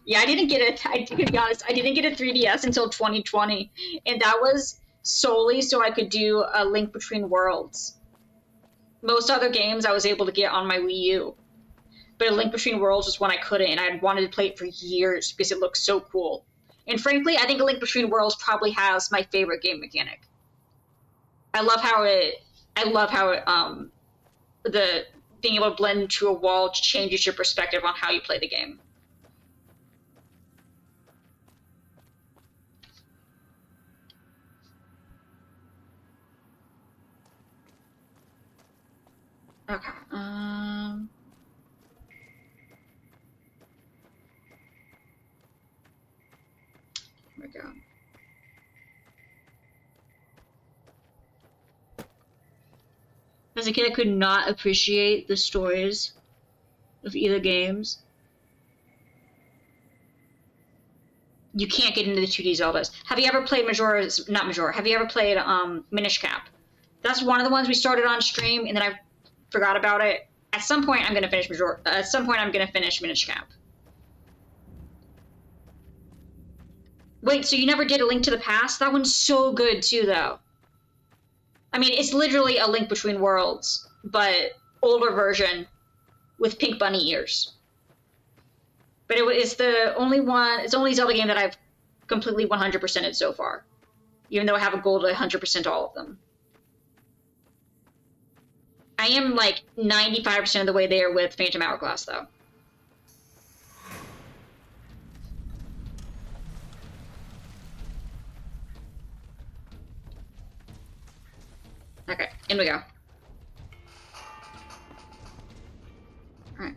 Yeah, I didn't get it. To be honest, I didn't get a 3DS until 2020, and that was solely so I could do a Link Between Worlds. Most other games I was able to get on my Wii U, but a Link Between Worlds was one I couldn't, and I had wanted to play it for years because it looked so cool. And frankly, I think a Link Between Worlds probably has my favorite game mechanic. I love how it the being able to blend into a wall changes your perspective on how you play the game. Okay. Here we go. As a kid, I could not appreciate the stories of either games. You can't get into the 2D Zeldas. Have you ever played Majora's... Not Majora. Have you ever played Minish Cap? That's one of the ones we started on stream, and then I forgot about it. At some point, I'm going to finish Majora. At some point, I'm going to finish Minish Cap. Wait, so you never did A Link to the Past? That one's so good, too, though. I mean, it's literally A Link Between Worlds, but older version with pink bunny ears. But it's the only one, it's the only Zelda game that I've completely 100%ed so far. Even though I have a goal to 100% all of them. I am like 95% of the way there with Phantom Hourglass, though. Okay, in we go. Alright,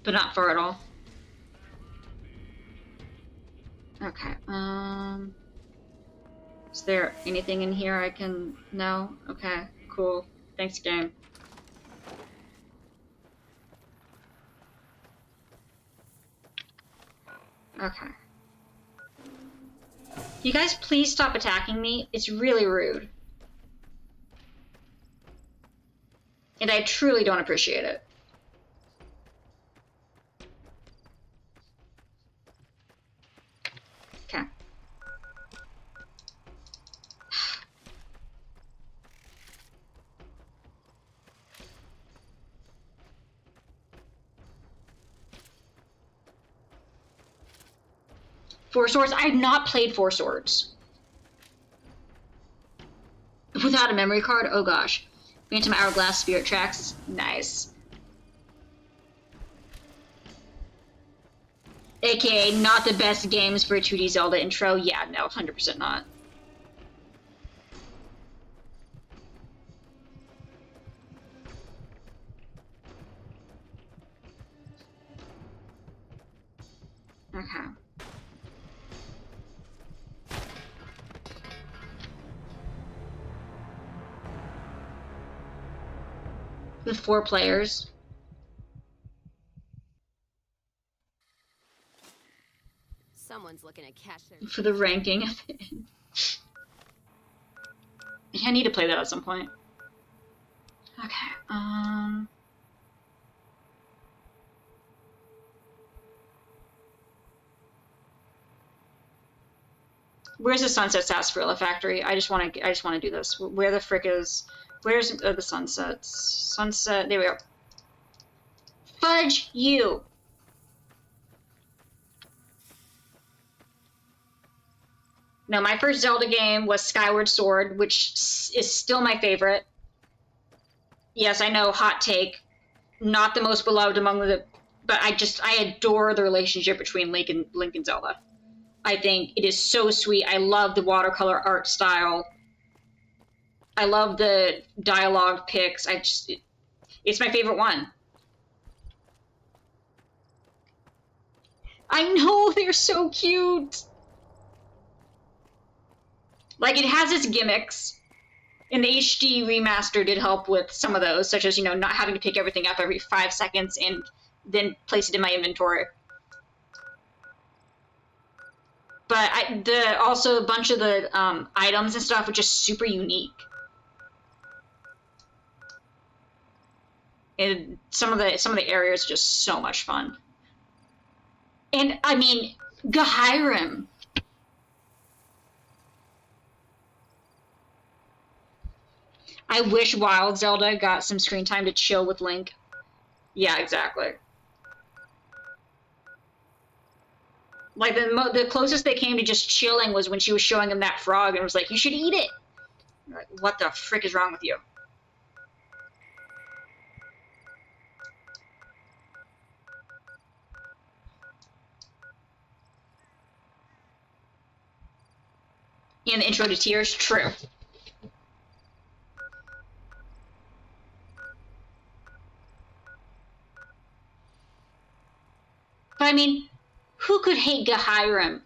but not far at all. Okay, is there anything in here I can... No? Okay, cool. Thanks, game. Okay. You guys please stop attacking me? It's really rude. And I truly don't appreciate it. Okay. Four Swords? I have not played Four Swords. Without a memory card? Oh gosh. Phantom Hourglass Spirit Tracks. Nice. AKA not the best games for a 2D Zelda intro. Yeah, no, 100% not. Okay. With 4 players. Someone's looking to cash their... For the ranking. I need to play that at some point. Okay, where's the Sunset Sarsaparilla Factory? I just want to do this. Where the frick is... Where's the sunsets? Sunset... There we go. Fudge you! No, my first Zelda game was Skyward Sword, which is still my favorite. Yes, I know, hot take. Not the most beloved among the... But I adore the relationship between Link and Zelda. I think it is so sweet. I love the watercolor art style. I love the dialogue picks. It's my favorite one. I know, they're so cute! Like, it has its gimmicks. And the HD remaster did help with some of those, such as, you know, not having to pick everything up every 5 seconds and then place it in my inventory. But also a bunch of the items and stuff are just super unique. And some of the areas are just so much fun. And I mean, Gahyrem. I wish Wild Zelda got some screen time to chill with Link. Yeah, exactly. Like, the closest they came to just chilling was when she was showing him that frog and was like, you should eat it! Like, what the frick is wrong with you? In the intro to Tears? True. But I mean, who could hate Gahyrem?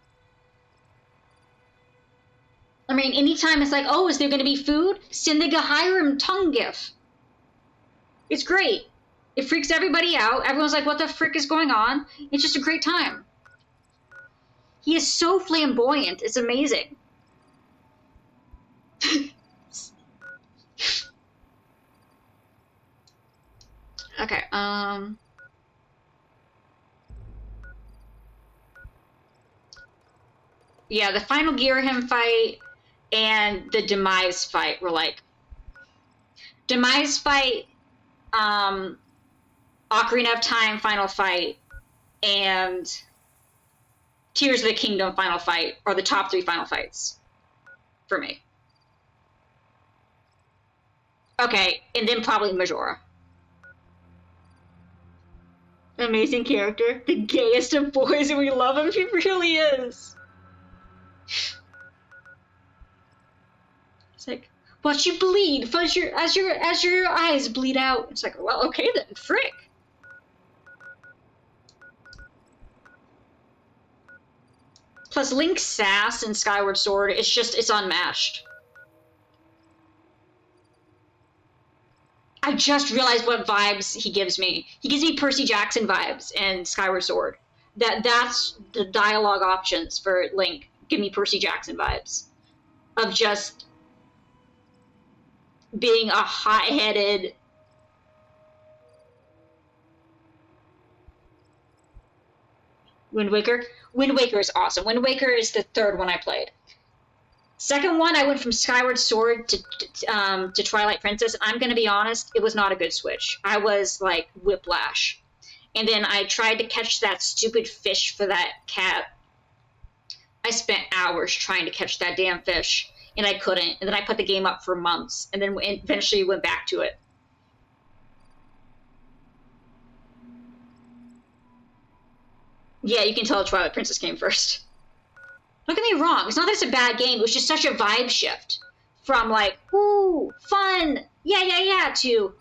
I mean, anytime it's like, oh, is there going to be food? Send the Gahyrem tongue gif. It's great. It freaks everybody out. Everyone's like, what the frick is going on? It's just a great time. He is so flamboyant. It's amazing. Okay, yeah, the final Ghirahim fight and the Demise fight were like... Demise fight, Ocarina of Time final fight, and Tears of the Kingdom final fight are the top 3 final fights for me. Okay, and then probably Majora. Amazing character. The gayest of boys, and we love him. He really is. It's like, watch you bleed as your eyes bleed out. It's like, well, okay then, frick. Plus, Link's sass in Skyward Sword, it's unmatched. I just realized what vibes he gives me. He gives me Percy Jackson vibes in Skyward Sword. That's the dialogue options for Link. Give me Percy Jackson vibes. Of just being a hot-headed... Wind Waker? Wind Waker is awesome. Wind Waker is the 3rd one I played. Second one, I went from Skyward Sword to Twilight Princess. I'm going to be honest, it was not a good switch. I was like whiplash. And then I tried to catch that stupid fish for that cat. I spent hours trying to catch that damn fish, and I couldn't. And then I put the game up for months, and then eventually went back to it. Yeah, you can tell Twilight Princess came first. Don't get me wrong, it's not that it's a bad game, it was just such a vibe shift. From like, ooh, fun, yeah, to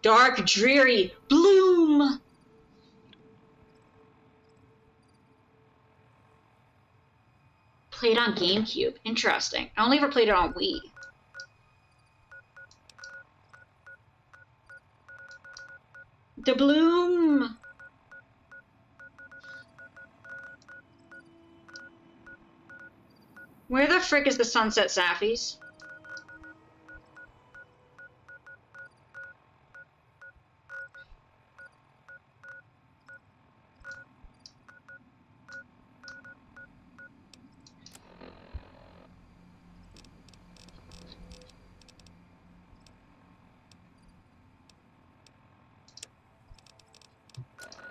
dark, dreary, bloom. Played on GameCube, interesting. I only ever played it on Wii. The bloom. Where the frick is the Sunset Saphies?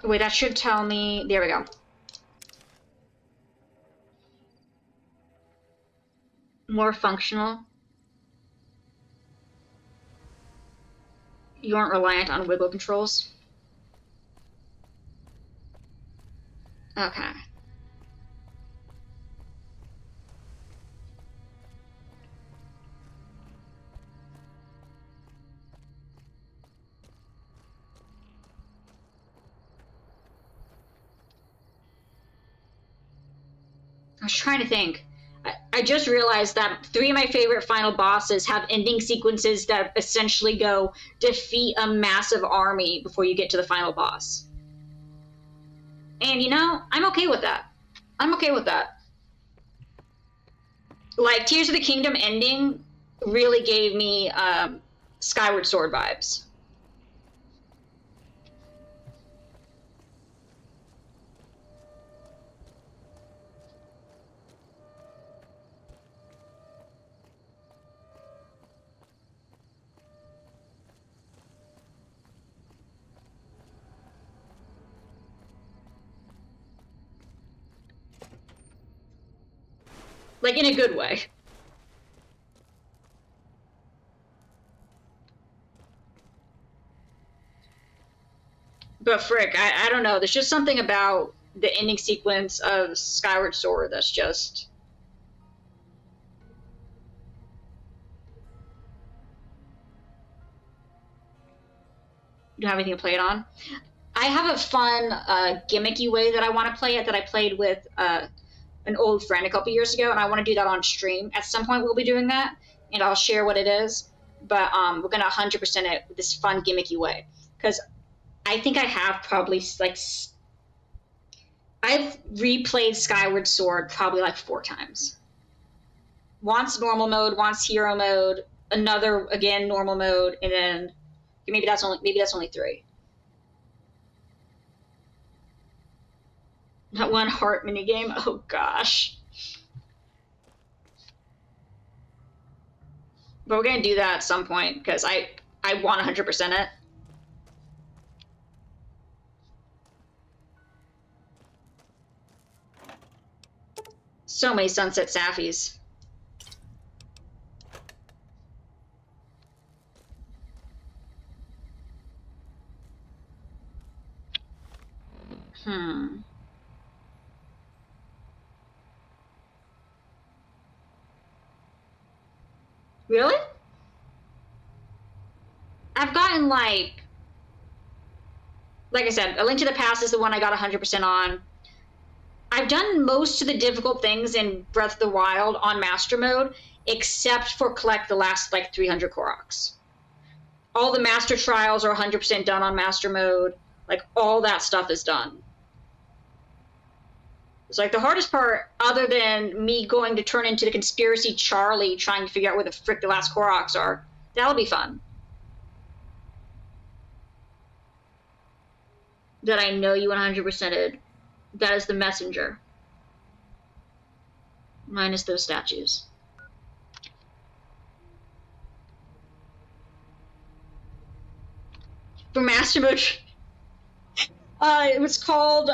Wait, that should tell me... There we go. More functional. You aren't reliant on wiggle controls. Okay. I was trying to think. I just realized that 3 of my favorite final bosses have ending sequences that essentially go defeat a massive army before you get to the final boss. And you know, I'm okay with that. I'm okay with that. Like, Tears of the Kingdom ending really gave me Skyward Sword vibes. Like, in a good way. But frick, I don't know. There's just something about the ending sequence of Skyward Sword that's just... You don't have anything to play it on? I have a fun, gimmicky way that I want to play it that I played with an old friend a couple years ago, and I want to do that on stream. At some point, we'll be doing that, and I'll share what it is. But we're going to 100% it with this fun, gimmicky way. Because I think I have probably, like... I've replayed Skyward Sword probably like 4 times. Once normal mode, once hero mode, another, again, normal mode, and then... Maybe that's only 3. That one heart minigame? Oh gosh. But we're gonna do that at some point, because I want 100% it. So many Sunset Saffies. Really? I've gotten like I said, A Link to the Past is the one I got 100% on. I've done most of the difficult things in Breath of the Wild on Master Mode, except for collect the last like 300 Koroks. All the Master Trials are 100% done on Master Mode. Like, all that stuff is done. It's like the hardest part, other than me going to turn into the Conspiracy Charlie trying to figure out where the frick the last Koroks are, that'll be fun. That I know you 100%ed. That is the Messenger. Minus those statues. For Master Mode... it was called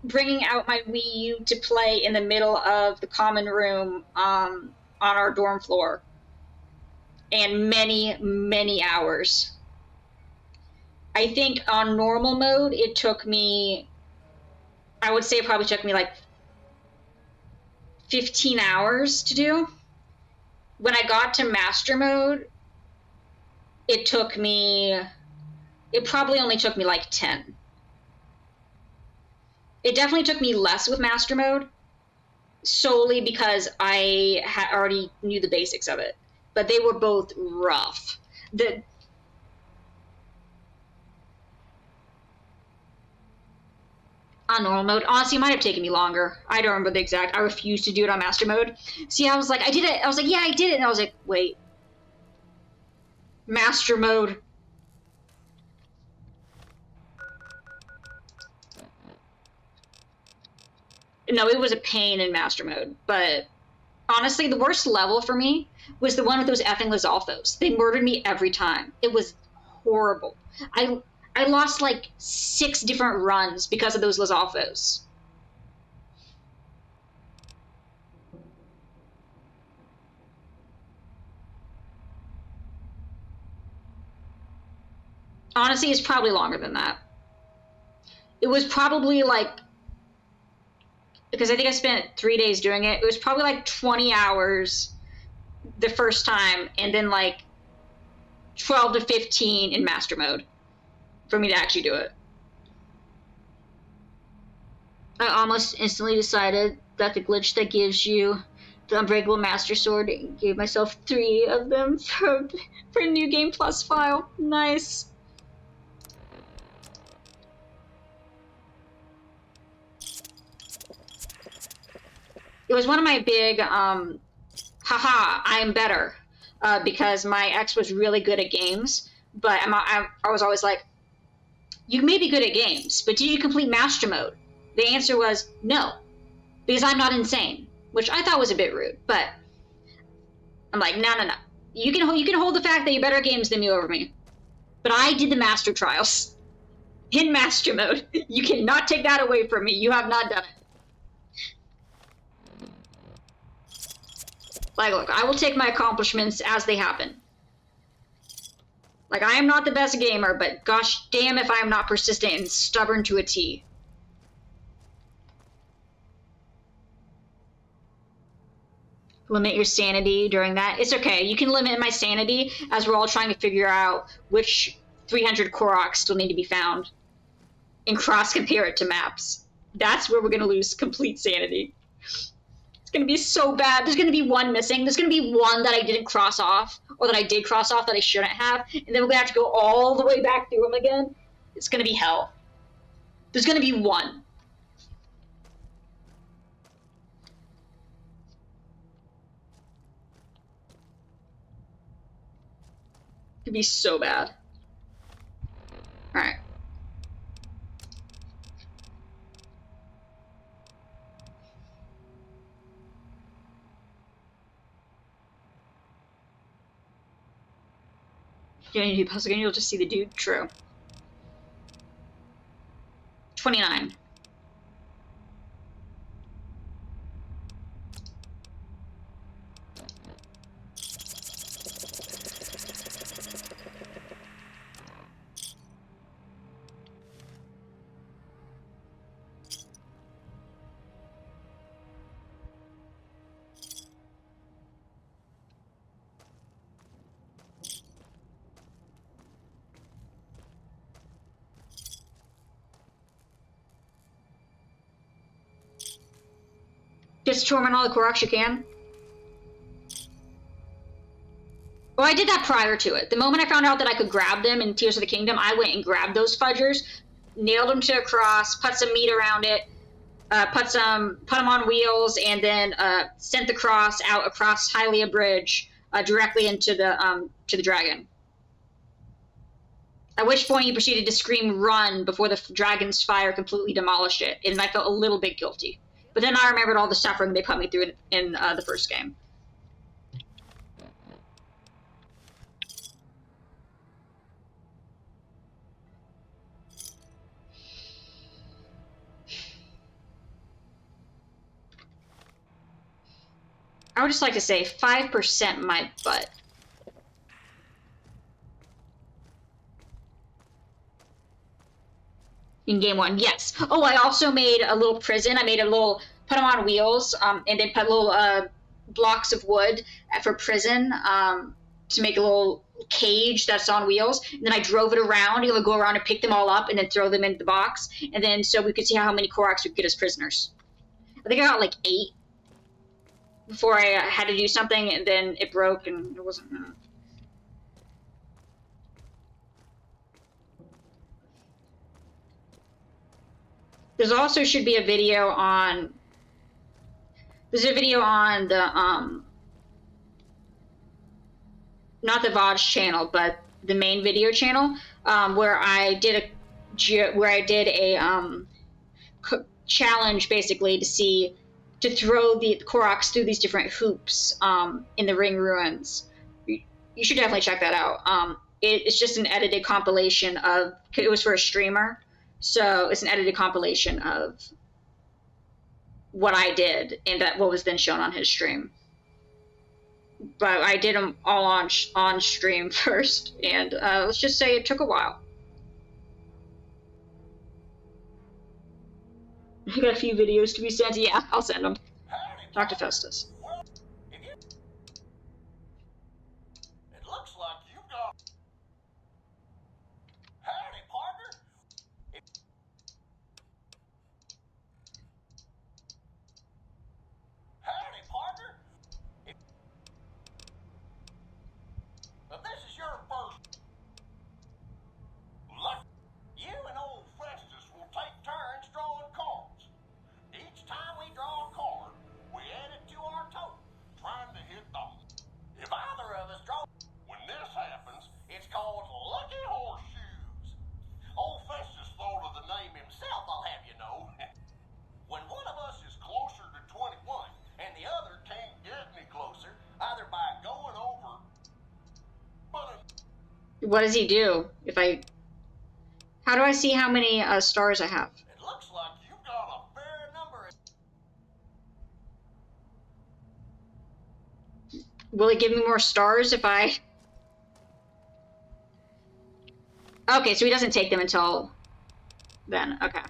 bringing out my Wii U to play in the middle of the common room on our dorm floor. And many, many hours. I think on normal mode, it took me... I would say it probably took me like 15 hours to do. When I got to Master Mode, it took me... It probably only took me like 10. It definitely took me less with Master Mode, solely because I already knew the basics of it. But they were both rough. On normal mode, honestly, it might have taken me longer. I don't remember the exact. I refused to do it on Master Mode. See, I was like, I did it. I was like, yeah, I did it. And I was like, wait. Master Mode. No, it was a pain in Master Mode, but honestly, the worst level for me was the one with those effing Lizalfos. They murdered me every time. It was horrible. I lost like 6 different runs because of those Lizalfos. Honestly, it's probably longer than that. It was probably like... Because I think I spent 3 days doing it. It was probably like 20 hours the first time, and then like 12 to 15 in Master Mode for me to actually do it. I almost instantly decided that the glitch that gives you The Unbreakable Master Sword. Gave myself 3 of them for New Game Plus file. Nice. It was one of my big, haha, I'm better. Because my ex was really good at games, but I was always like, you may be good at games, but did you complete Master Mode? The answer was no, because I'm not insane, which I thought was a bit rude, but I'm like, no. You can hold the fact that you're better at games than me over me. But I did the Master Trials in Master Mode. You cannot take that away from me. You have not done it. Like, look, I will take my accomplishments as they happen. Like, I am not the best gamer, but gosh damn if I am not persistent and stubborn to a T. Limit your sanity during that. It's okay. You can limit my sanity as we're all trying to figure out which 300 Koroks still need to be found and cross-compare it to maps. That's where we're going to lose complete sanity. It's going to be so bad. There's going to be one missing. There's going to be one that I didn't cross off, or that I did cross off that I shouldn't have, and then we're going to have to go all the way back through them again. It's going to be hell. There's going to be one. It'd be so bad. Alright. You don't need to do puzzle game, you'll just see the dude. True. 29. Just torment all the Koroks you can. Well, I did that prior to it. The moment I found out that I could grab them in Tears of the Kingdom, I went and grabbed those fudgers, nailed them to a cross, put some meat around it, put them on wheels, and then sent the cross out across Hylia Bridge directly into the dragon. At which point he proceeded to scream "run" before the dragon's fire completely demolished it, and I felt a little bit guilty. But then I remembered all the suffering they put me through in the first game. I would just like to say 5% my butt. In game 1, yes. Oh, I also made a little prison. I made a little, put them on wheels, and then put little blocks of wood for prison to make a little cage that's on wheels. And then I drove it around. You would go around and pick them all up and then throw them into the box. And then so we could see how many Koroks we could get as prisoners. I think I got like 8 before I had to do something, and then it broke and it wasn't. There's also should be a video on. There's a video on the not the VOD channel, but the main video channel, where I did a challenge basically to throw the Koroks through these different hoops in the Ring Ruins. You should definitely check that out. It's just an edited compilation of. It was for a streamer, so it's an edited compilation of what I did and what was then shown on his stream. But I did them all on stream first, and let's just say it took a while. I got a few videos to be sent. Yeah, I'll send them. Talk to Festus. It looks like you've got. Howdy, partner. Howdy, partner. What does he do? How do I see how many stars I have? It looks like you've got a fair number. Will it give me more stars if I... Okay, so he doesn't take them until then. Okay.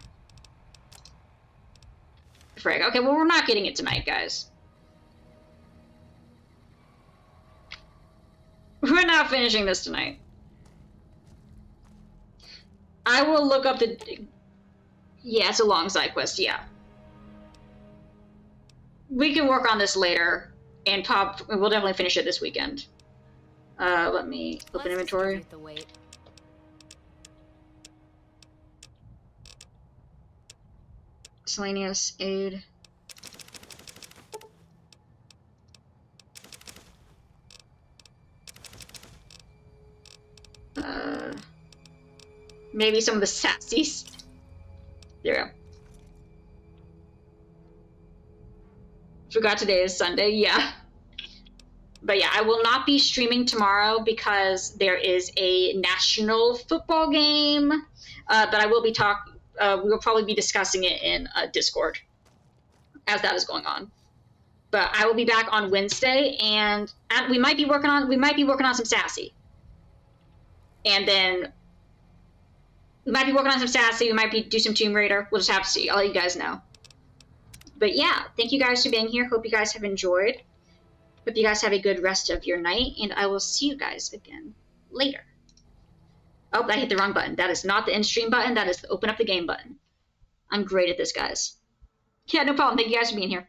Frig. Okay, well, we're not getting it tonight, guys. We're not finishing this tonight. I will look up the... Yeah, it's a long side quest, yeah. We can work on this later, and we'll definitely finish it this weekend. Let me open Let's inventory. distribute the weight. Miscellaneous aid. Maybe some of the Sassies. There we go. Forgot today is Sunday, yeah. But yeah, I will not be streaming tomorrow because there is a national football game. But I will be we will probably be discussing it in Discord as that is going on. But I will be back on Wednesday, and we might be working on some Sassy. And then we might be working on some Sassy. We might do some Tomb Raider. We'll just have to see. I'll let you guys know. But yeah, thank you guys for being here. Hope you guys have enjoyed. Hope you guys have a good rest of your night, and I will see you guys again later. Oh, I hit the wrong button. That is not the end stream button. That is the open up the game button. I'm great at this, guys. Yeah, no problem. Thank you guys for being here.